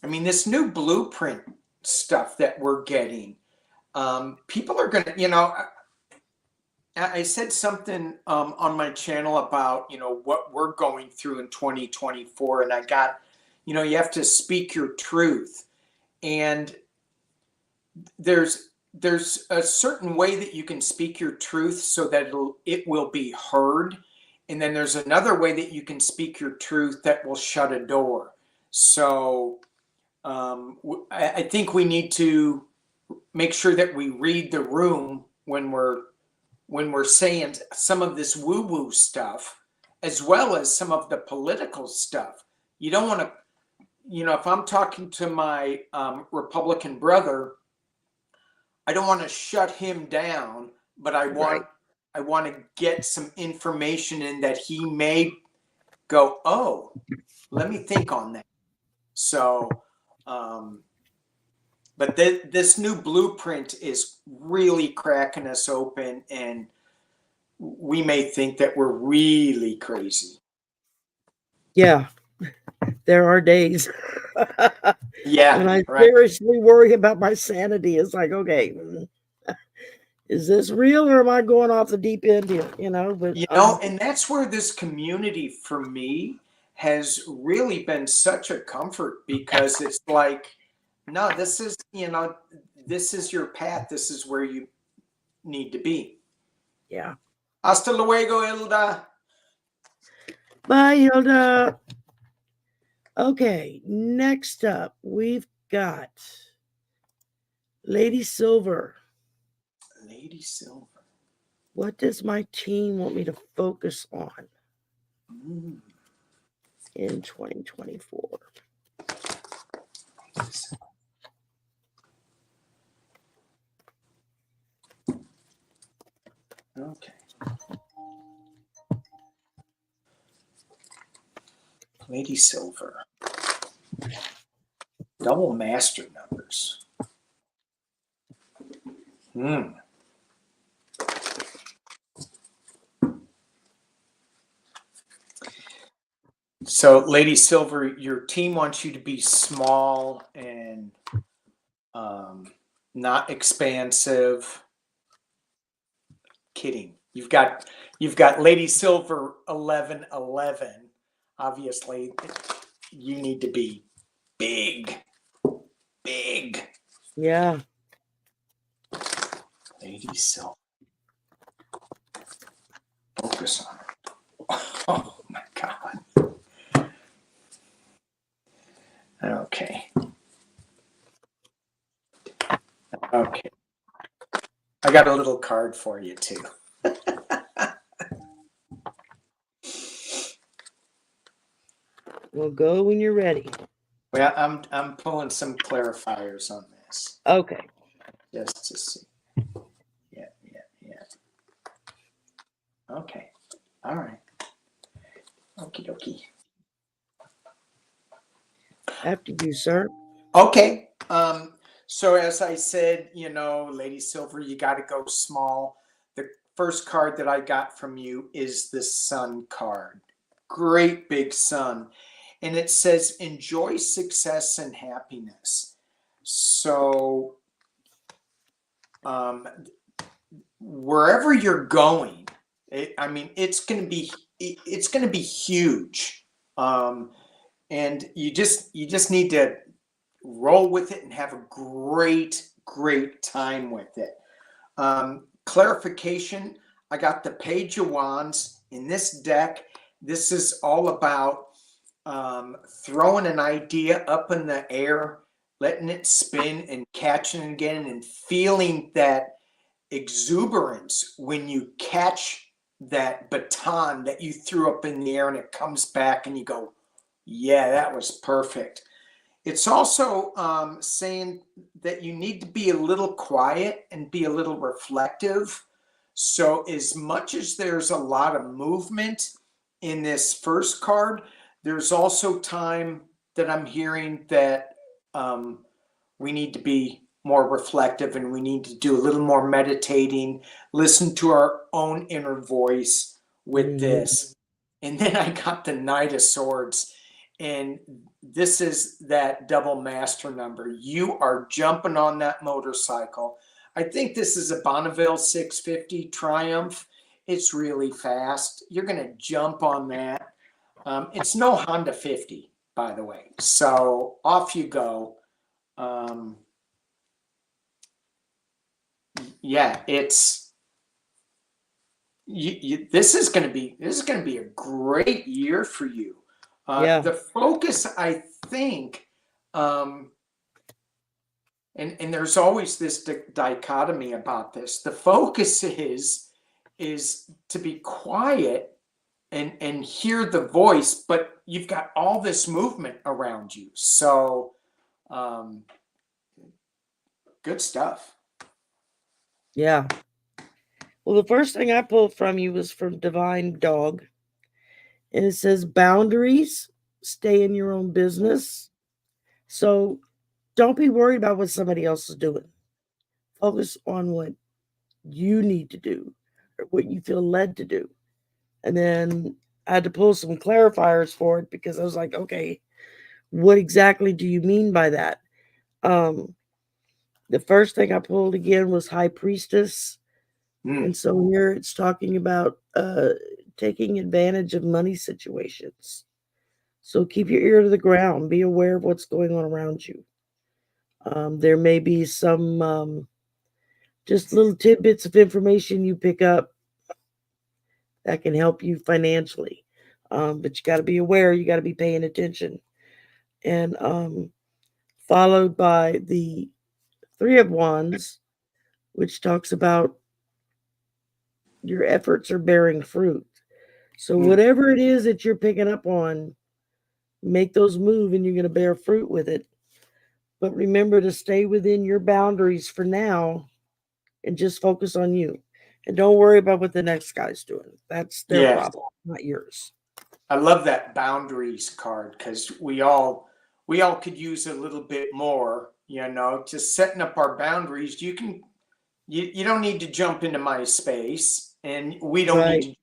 I mean, this new blueprint stuff that we're getting, people are going to, I said something on my channel about, what we're going through in 2024. And I got, you know, you have to speak your truth. And there's a certain way that you can speak your truth so that it will be heard. And then there's another way that you can speak your truth that will shut a door. So I think we need to make sure that we read the room when we're saying some of this woo-woo stuff, as well as some of the political stuff. You don't want to, you know, if I'm talking to my Republican brother, I don't want to shut him down, but I want to get some information in that he may go, oh, let me think on that. So, but this new blueprint is really cracking us open, and we may think that we're really crazy. Yeah, there are days. Yeah, when I right. seriously worry about my sanity. It's like, okay, is this real or am I going off the deep end here? You know, but You know, and that's where this community for me has really been such a comfort, because it's like, no, this is, you know, this is your path. This is where you need to be. yeah. Hasta luego, Hilda. Bye, Hilda. Okay, next up, we've got Lady Silver. Lady Silver. What does my team want me to focus on in 2024? Okay. Lady Silver. Double master numbers. So, Lady Silver, your team wants you to be small and not expansive. Kidding. You've got Lady Silver 1111. Obviously, you need to be big. Yeah. Lady Silver. Focus on it. Oh my God. Okay. Okay. I got a little card for you too. We'll go when you're ready. Well, I'm pulling some clarifiers on this. Okay. Just to see. Yeah. Okay. All right. Okie dokie. After you, sir. Okay. So as I said, you know, Lady Silver, you got to go small. The first card that I got from you is the Sun card. Great big sun. And it says, enjoy success and happiness. So wherever you're going, it's going to be huge. And you just need to roll with it and have a great time with it. Clarification, I got the Page of Wands in this deck. This is all about throwing an idea up in the air, letting it spin and catching it again, and feeling that exuberance when you catch that baton that you threw up in the air and it comes back and you go, yeah, that was perfect. It's also saying that you need to be a little quiet and be a little reflective. So as much as there's a lot of movement in this first card, there's also time that I'm hearing that we need to be more reflective, and we need to do a little more meditating, listen to our own inner voice with this. And then I got the Knight of Swords, and this is that double master number. You are jumping on that motorcycle. I think this is a Bonneville 650 Triumph. It's really fast. You're going to jump on that. It's no Honda 50, by the way. So off you go. Yeah, it's this is going to be a great year for you. Yeah. The focus, I think, and there's always this dichotomy about this. The focus is to be quiet and hear the voice, but you've got all this movement around you. So good stuff. Yeah. Well, the first thing I pulled from you was from Divine Dog. And it says boundaries, stay in your own business. So don't be worried about what somebody else is doing. Focus on what you need to do or what you feel led to do. And then I had to pull some clarifiers for it because I was like, okay, what exactly do you mean by that? The first thing I pulled again was High Priestess. And so here it's talking about taking advantage of money situations. So keep your ear to the ground. Be aware of what's going on around you. There may be some just little tidbits of information you pick up that can help you financially. But you got to be aware. You got to be paying attention. And followed by the Three of Wands, which talks about your efforts are bearing fruit. So whatever it is that you're picking up on, make those move and you're going to bear fruit with it. But remember to stay within your boundaries for now and just focus on you. And don't worry about what the next guy's doing. That's their problem, not yours. I love that boundaries card because we all could use a little bit more, just setting up our boundaries. You don't need to jump into my space, and we don't need to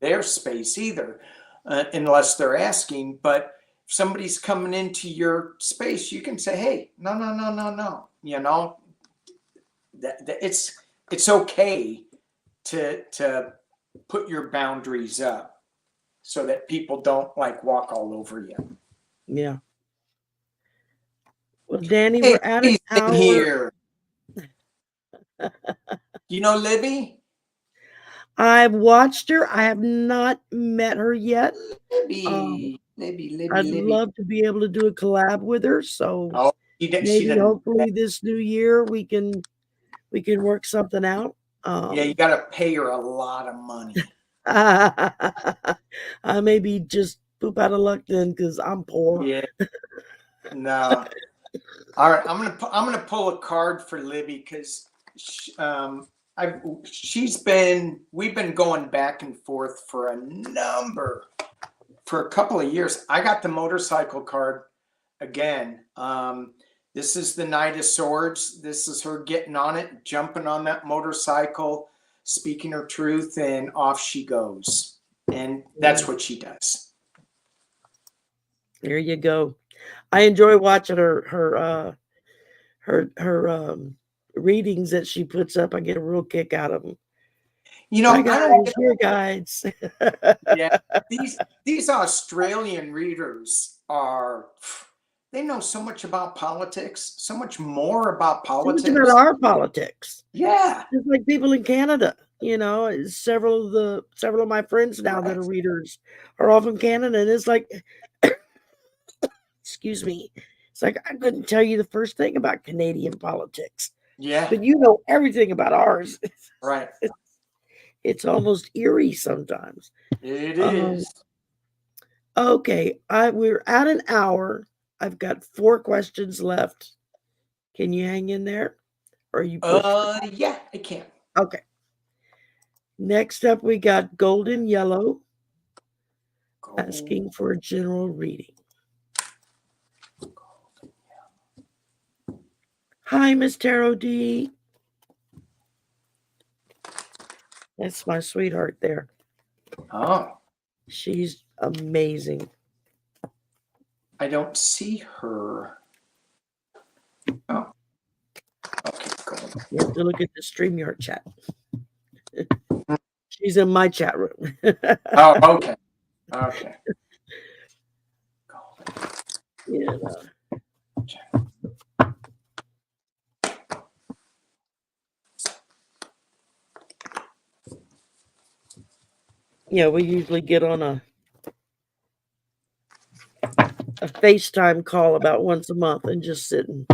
their space either, unless they're asking. But if somebody's coming into your space, you can say, hey, no. It's okay to put your boundaries up so that people don't walk all over you. Yeah. Well, Danny, we're at an hour here. You know Libby? I've watched her. I have not met her yet. Libby. I'd love to be able to do a collab with her. So maybe hopefully this new year we can work something out. Yeah, you got to pay her a lot of money. I maybe just poop out of luck then because I'm poor. Yeah. No. All right, I'm gonna pull a card for Libby because we've been going back and forth for a couple of years. I got the motorcycle card again. This is the Knight of Swords. This is her getting on it, jumping on that motorcycle, speaking her truth, and off she goes. And that's what she does. There you go. I enjoy watching her readings that she puts up. I get a real kick out of them. I don't get your guides. Yeah, these Australian readers they know so much about politics, so much more about politics. So much about our politics. Yeah, just like people in Canada. Several of my friends now that are readers are all from Canada, and it's like, excuse me, it's like I couldn't tell you the first thing about Canadian politics. Yeah, but you know everything about ours. Right. It's almost eerie sometimes. It is. Okay, we're at an hour. I've got 4 questions left. Can you hang in there? Or are you pushed? Yeah, I can. Okay. Next up, we got Golden Yellow asking for a general reading. Hi, Miss Tarot D. That's my sweetheart there. Oh. She's amazing. I don't see her. Oh. Okay, go on. You have to look at the StreamYard chat. She's in my chat room. Oh, okay. Okay. Yeah. Yeah, we usually get on a FaceTime call about once a month and just sit and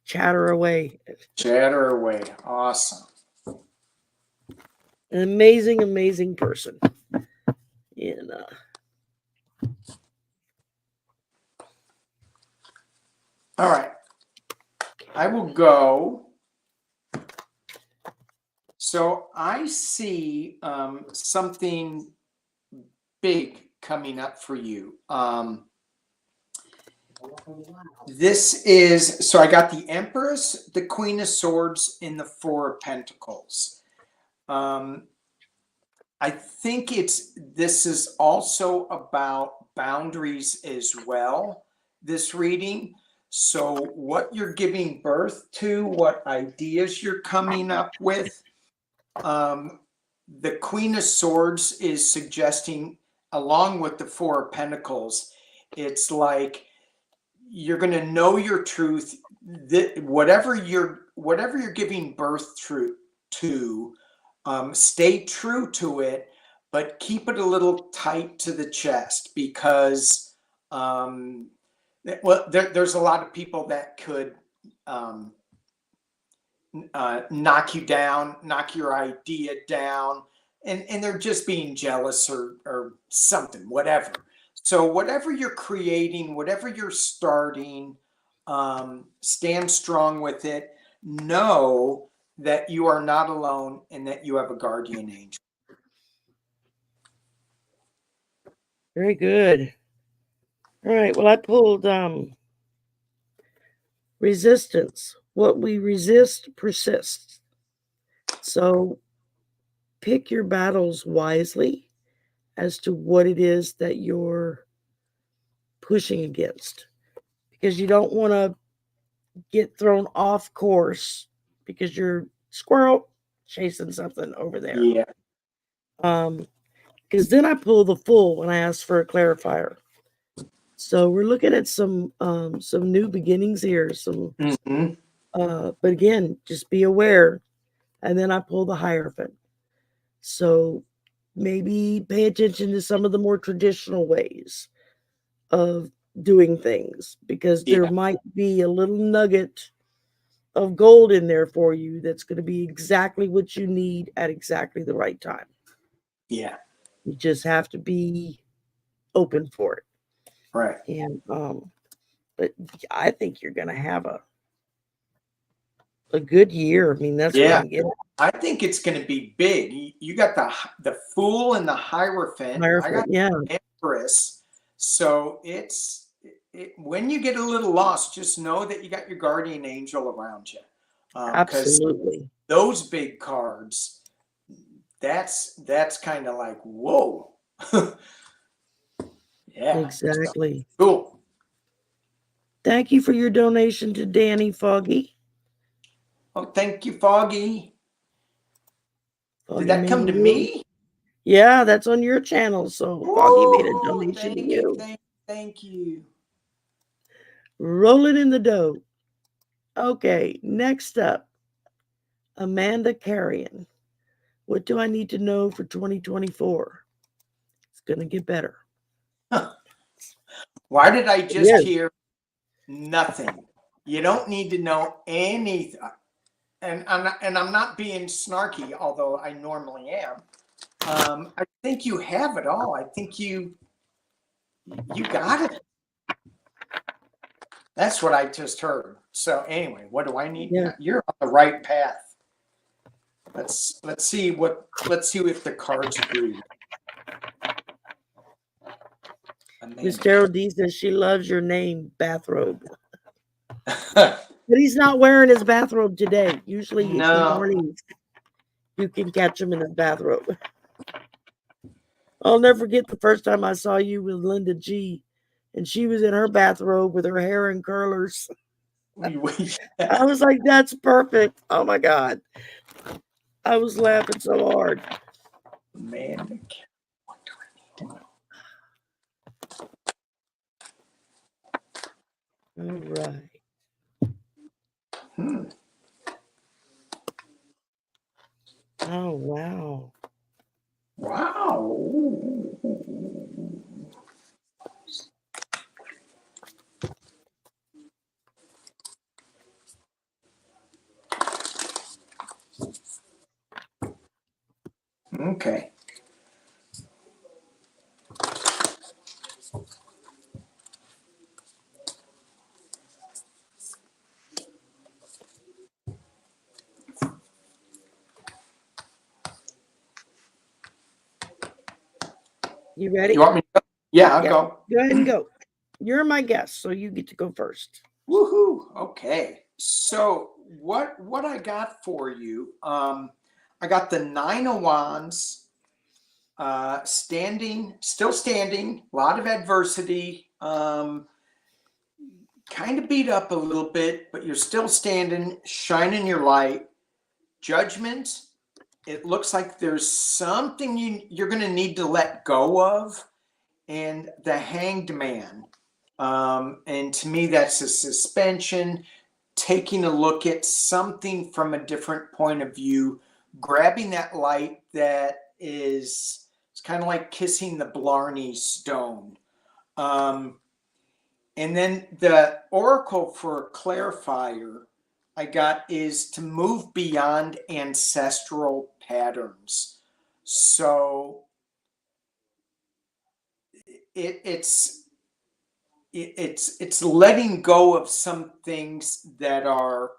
chatter away. Chatter away. Awesome. An amazing, amazing person. And All right. I will go. So I see something big coming up for you. This is, so I got the Empress, the Queen of Swords, and the Four of Pentacles. I think this is also about boundaries as well, this reading. So what you're giving birth to, what ideas you're coming up with. The Queen of Swords is suggesting, along with the Four of Pentacles, it's like you're going to know your truth. That whatever you're giving birth to, stay true to it, but keep it a little tight to the chest, because there's a lot of people that could knock you down, knock your idea down, and they're just being jealous or something, whatever. So whatever you're creating, whatever you're starting, stand strong with it. Know that you are not alone and that you have a guardian angel. very good. All right. Well, I pulled resistance. What we resist persists. So pick your battles wisely as to what it is that you're pushing against, because you don't want to get thrown off course because you're squirrel chasing something over there. Yeah. Because then I pull the Fool when I ask for a clarifier. So we're looking at some new beginnings here. But again, just be aware. And then I pull the Hierophant. So maybe pay attention to some of the more traditional ways of doing things, because there might be a little nugget of gold in there for you that's going to be exactly what you need at exactly the right time. Yeah. You just have to be open for it. Right. And but I think you're going to have a good year. I mean, that's what I'm getting. I think it's going to be big. You got the Fool and the Hierophant. I got the Empress. So when you get a little lost, just know that you got your guardian angel around you. Absolutely. Those big cards, that's kind of like, whoa. Yeah. Exactly. So, cool. Thank you for your donation to Danny Foggy. Oh, thank you, Foggy. Foggy, did that come to me? Yeah, that's on your channel. So Foggy made a donation to you. Thank you. Roll it in the dough. Okay, next up, Amanda Carrion. What do I need to know for 2024? It's going to get better. Why did I just hear nothing? You don't need to know anything. And I'm not being snarky, although I normally am. I think you have it all. I think you got it. That's what I just heard. So anyway, what do I need? Yeah. You're on the right path. Let's see if the cards agree. Miss Tarot D says she loves your name, Bathrobe. But he's not wearing his bathrobe today. Usually in the mornings, you can catch him in his bathrobe. I'll never forget the first time I saw you with Linda G, and she was in her bathrobe with her hair in curlers. I was like, that's perfect. Oh my God. I was laughing so hard. Man, what do I need to know? All right. Oh, wow. Wow. Okay. You ready? You want me to go? Yeah, I'll Yep. go. Go ahead and go. You're my guest, so you get to go first. Woohoo. Okay. So what I got for you, I got the 9 of Wands, still standing, a lot of adversity, kind of beat up a little bit, but you're still standing, shining your light. Judgment. It looks like there's something you're going to need to let go of, and the Hanged Man. And to me, that's a suspension, taking a look at something from a different point of view, grabbing that light that is, it's kind of like kissing the Blarney Stone. And then the oracle for clarifier I got is to move beyond ancestral patterns. So it's letting go of some things that are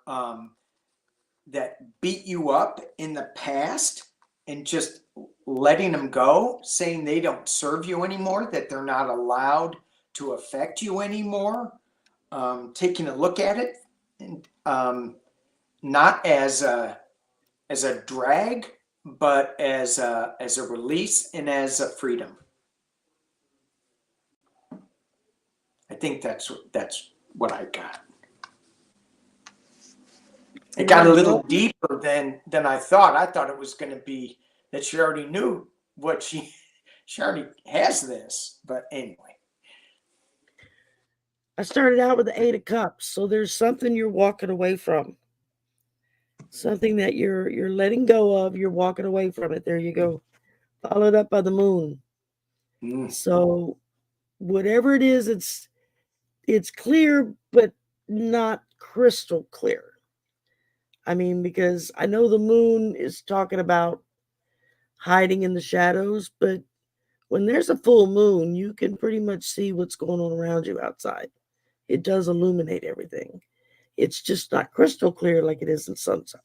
that beat you up in the past, and just letting them go, saying they don't serve you anymore, that they're not allowed to affect you anymore. Taking a look at it, and not as a drag, but as a release and as a freedom. I think that's what I got. It got a little deeper than I thought. I thought it was going to be that she already knew what she already has this. But anyway. I started out with the 8 of Cups, so there's something you're walking away from. Something that you're letting go of, you're walking away from it. There you go. Followed up by the Moon. So whatever it is, it's clear, but not crystal clear. I mean, because I know the Moon is talking about hiding in the shadows, but when there's a full moon, you can pretty much see what's going on around you outside. It does illuminate everything. It's just not crystal clear like it is in sunshine.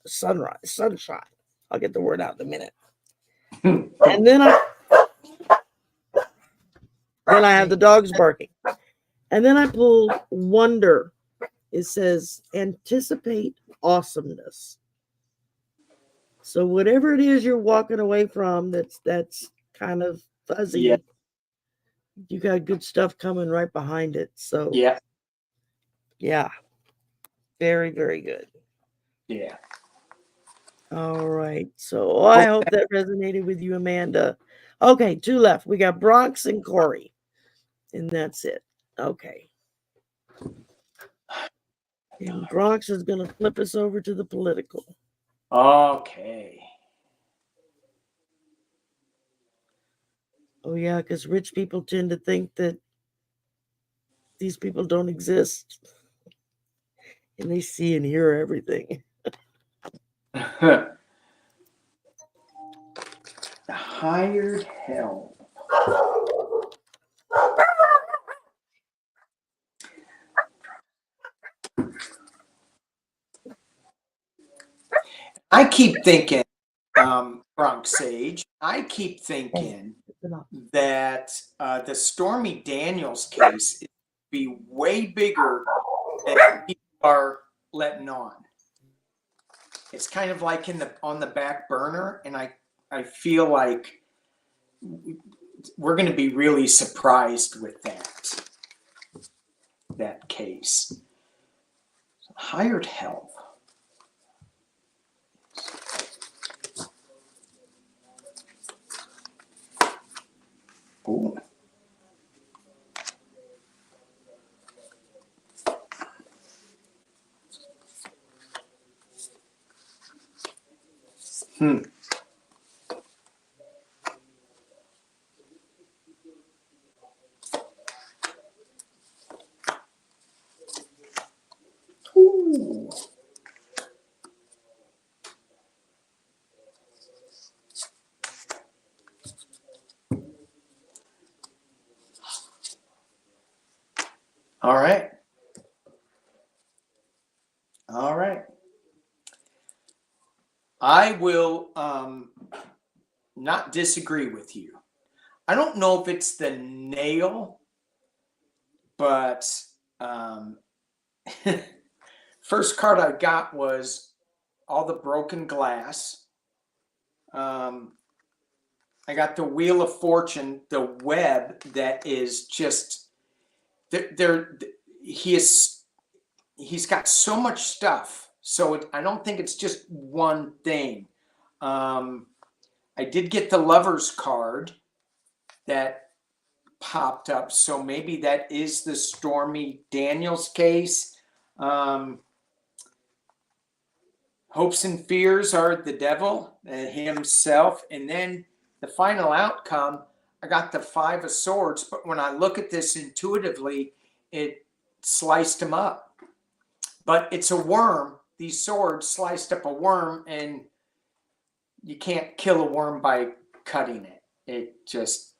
I'll get the word out in a minute. And then I have the dogs barking. And then I pulled Wonder. It says anticipate awesomeness. So whatever it is you're walking away from that's kind of fuzzy, yeah. You got good stuff coming right behind it. So yeah. Very, very good. Yeah. All right. So I hope that resonated with you, Amanda. Okay, 2 left. We got Bronx and Corey. And that's it. Okay. And Bronx is going to flip us over to the political. Okay. Oh, yeah, because rich people tend to think that these people don't exist. And they see and hear everything. The hired help. I keep thinking, Bronx Sage, I keep thinking that the Stormy Daniels case is be way bigger than people are letting on. It's kind of like on the back burner, and I feel like we're going to be really surprised with that case. Hired help. Ooh. Ooh. All right. All right. I will not disagree with you. I don't know if it's the nail, but first card I got was all the broken glass. I got the Wheel of Fortune, the web that is just there. He's got so much stuff. So I don't think it's just one thing. I did get the Lover's card that popped up, so maybe that is the Stormy Daniels case. Hopes and fears are the devil himself, and then the final outcome, I got the Five of Swords, but when I look at this intuitively, it sliced him up. But it's a worm. These swords sliced up a worm, and you can't kill a worm by cutting it. It just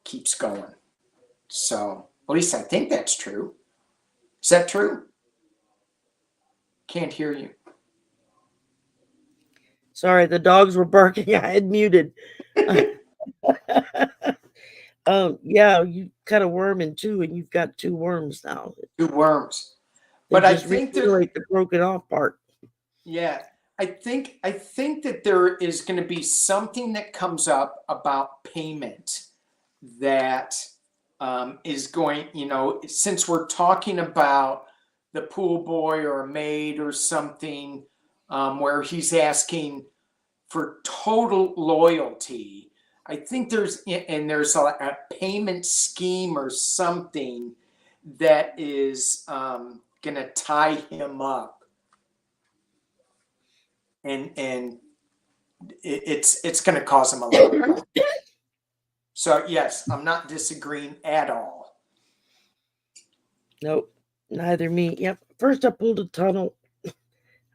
keeps going. So at least I think that's true. Is that true? Can't hear you. Sorry, the dogs were barking. I had muted. Yeah, you cut a worm in two, and you've got two worms now. Two worms. They But I just think regenerate the broken off part. Yeah, I think that there is going to be something that comes up about payment that is going, since we're talking about the pool boy or a maid or something, where he's asking for total loyalty. I think there's a payment scheme or something that is going to tie him up. And it's going to cause him a lot of problems. So yes, I'm not disagreeing at all. Nope, neither me. Yep. First I pulled a tunnel.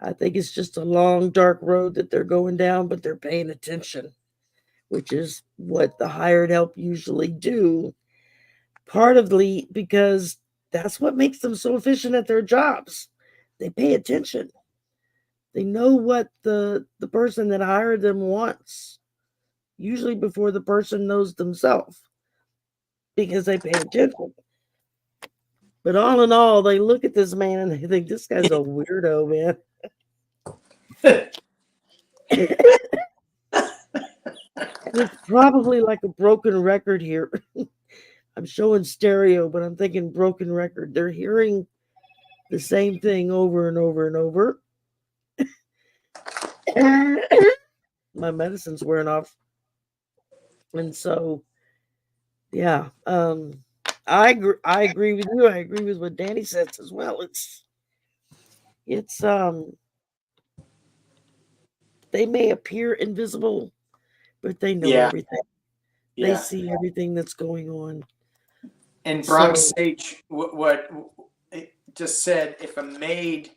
I think it's just a long, dark road that they're going down, but they're paying attention, which is what the hired help usually do. Partly because that's what makes them so efficient at their jobs. They pay attention. They know what the person that hired them wants, usually before the person knows themselves, because they pay attention. But all in all, they look at this man and they think this guy's a weirdo, man. And it's probably like a broken record here. I'm showing stereo, but I'm thinking broken record. They're hearing the same thing over and over and over. My medicine's wearing off. And so, yeah, I agree with you. I agree with what Danny says as well. It's they may appear invisible, but they know everything. They see everything that's going on. And Bronx Sage, what it just said, if a maid,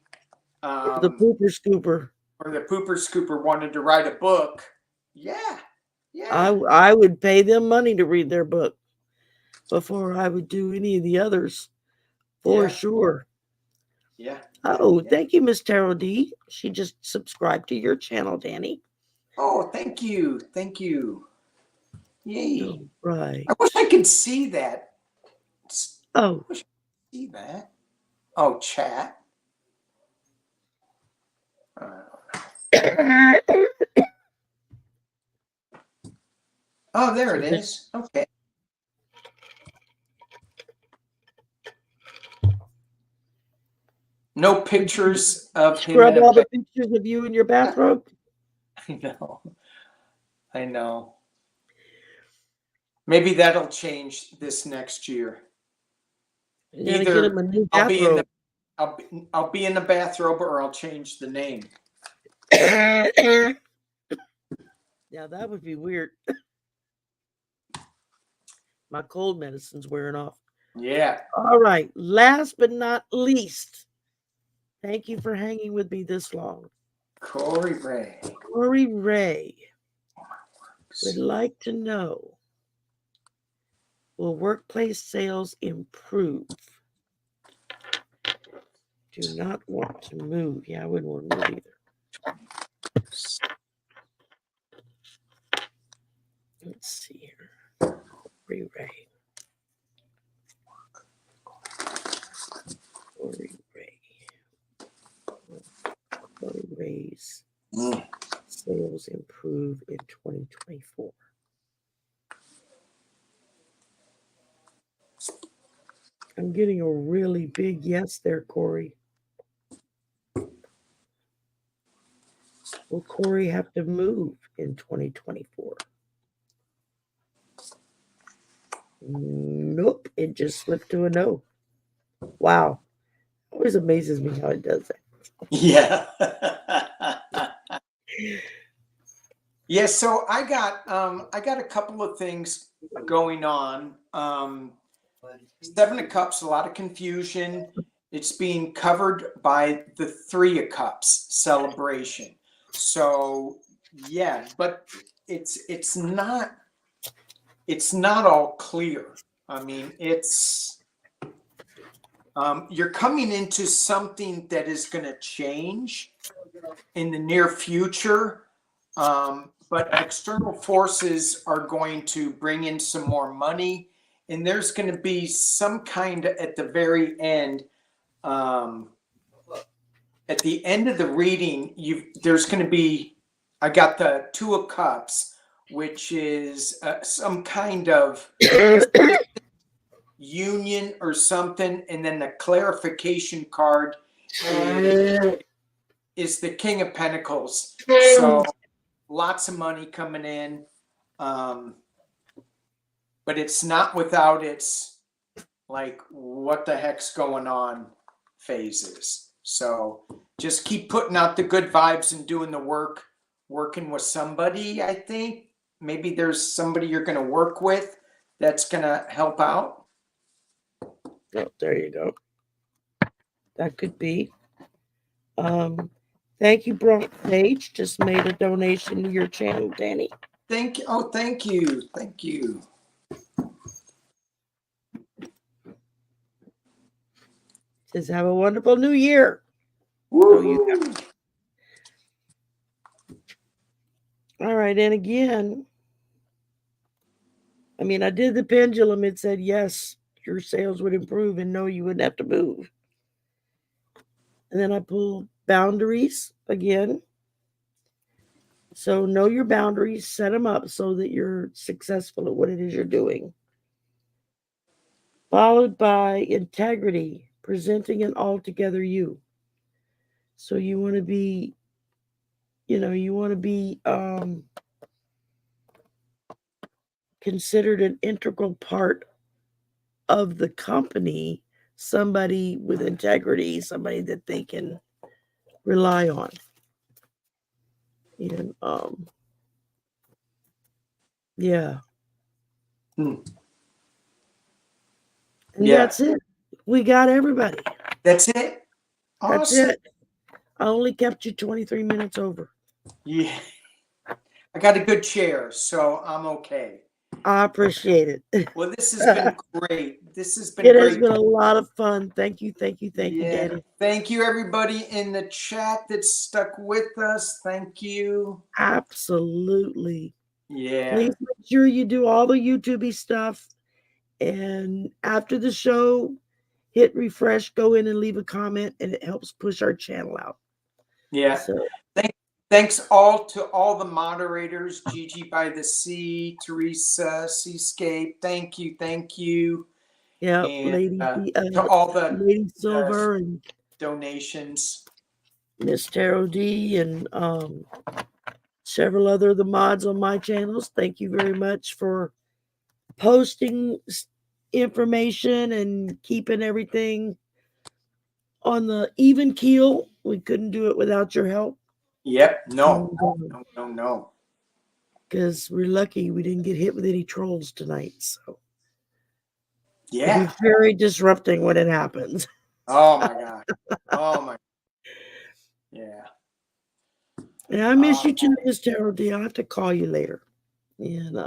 the pooper scooper, or the pooper scooper wanted to write a book, I would pay them money to read their book before I would do any of the others, for sure. Yeah. Oh, thank you, Miss Tarot D. She just subscribed to your channel, Danny. Oh, thank you. Thank you. Yay. All right. I wish I could see that. Oh. I wish I could see that. Oh, chat. Oh, there it is. Okay. No pictures of him. Scrub all the pictures of you in your bathrobe. I know. Maybe that'll change this next year. Either get him a new bathrobe. I'll be in the bathrobe, or I'll change the name. Yeah, that would be weird. My cold medicine's wearing off. Yeah. All right. Last but not least, thank you for hanging with me this long. Corey Ray. Corey Ray would like to know, will workplace sales improve? Do not want to move. Yeah, I wouldn't want to move either. Let's see here. Corey Ray. Corey Ray. Corey Ray's sales improve in 2024. I'm getting a really big yes there, Corey. Will Corey have to move in 2024? Nope, it just slipped to a no. Wow. Always amazes me how it does that. Yeah. Yeah, so I got a couple of things going on. Seven of Cups, a lot of confusion. It's being covered by the Three of Cups celebration. So yeah, but it's not all clear. I mean, it's you're coming into something that is going to change in the near future. But external forces are going to bring in some more money, and there's going to be some kind of, at the very end, at the end of the reading, there's going to be, I got the Two of Cups, which is some kind of union or something, and then the clarification card is the King of Pentacles. So lots of money coming in, but it's not without its like what the heck's going on phases. So just keep putting out the good vibes and doing the work, working with somebody. I think maybe there's somebody you're going to work with that's going to help out. Oh, there you go. That could be. Thank you, Bronx Page. Just made a donation to your channel, Danny. Thank you. Oh, thank you. Thank you. Says, have a wonderful new year. Woo! All right. And again, I mean, I did the pendulum. It said, yes, your sales would improve and no, you wouldn't have to move. And then I pulled boundaries again. So know your boundaries, set them up so that you're successful at what it is you're doing. Followed by integrity, presenting an altogether you. So you want to be, considered an integral part of the company, somebody with integrity, somebody that they can rely on. And yeah. And that's it. We got everybody. That's it. Awesome. That's it. I only kept you 23 minutes over. Yeah. I got a good chair, so I'm okay. I appreciate it. Well, this has been great. This has been great. It has been a lot of fun. Thank you, you, Danny. Thank you, everybody in the chat that stuck with us. Thank you. Absolutely. Yeah. Please make sure you do all the YouTube stuff. And after the show, hit refresh, go in and leave a comment, and it helps push our channel out. Yeah. So thanks all to all the moderators, Gigi by the Sea, Teresa, Seascape. Thank you. Thank you. Yeah, Lady to all the Lady Silver and donations. Miss Tarot D and several other of the mods on my channels. Thank you very much for posting information and keeping everything on the even keel. We couldn't do it without your help. Yep. No. because we're lucky we didn't get hit with any trolls tonight. So it'll Yeah. be very disrupting when it happens. Oh my God. Oh my. Yeah. And I miss you too, Miss Tarot D. I'll have to call you later. And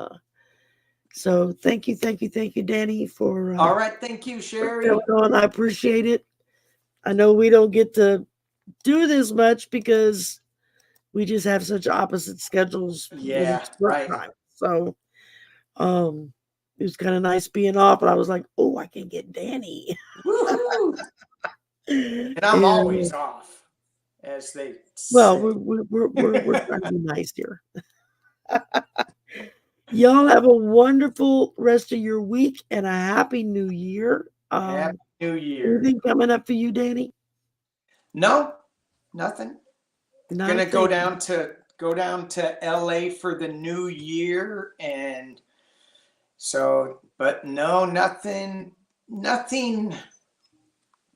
so thank you, Danny, for All right. Thank you, Sherry. I appreciate it. I know we don't get to do this much because we just have such opposite schedules when Yeah. it's work Right. time. So it was kind of nice being off, and I was like, oh, I can get Danny. Woohoo! And I'm always off, as they well, say. we're trying to be nice here. Y'all have a wonderful rest of your week and a happy new year. Happy New Year. Anything coming up for you, Danny? No, nothing. Gonna Nothing. go down to LA for the new year, and so, but no, nothing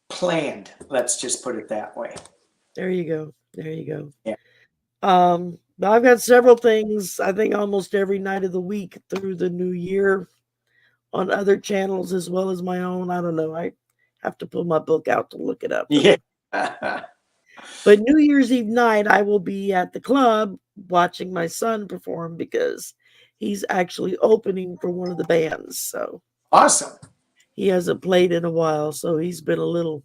planned. Let's just put it that way. There you go. There you go. Yeah. I've got several things, I think almost every night of the week through the new year on other channels as well as my own. I don't know. I have to pull my book out to look it up. Yeah. But New Year's Eve night, I will be at the club watching my son perform because he's actually opening for one of the bands. So Awesome. he hasn't played in a while, so he's been a little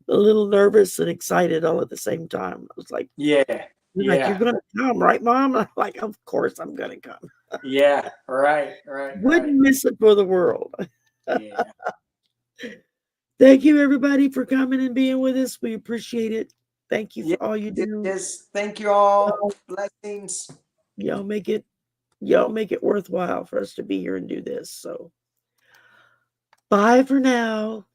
nervous and excited all at the same time. I was like, Yeah. like, you're gonna come, right, Mom? I'm like, of course I'm gonna come. Yeah. Right. Wouldn't miss it for the world. Yeah. Thank you, everybody, for coming and being with us. We appreciate it. Thank you for all you do. Yes. Thank you all. Blessings. Y'all make it worthwhile for us to be here and do this. So bye for now.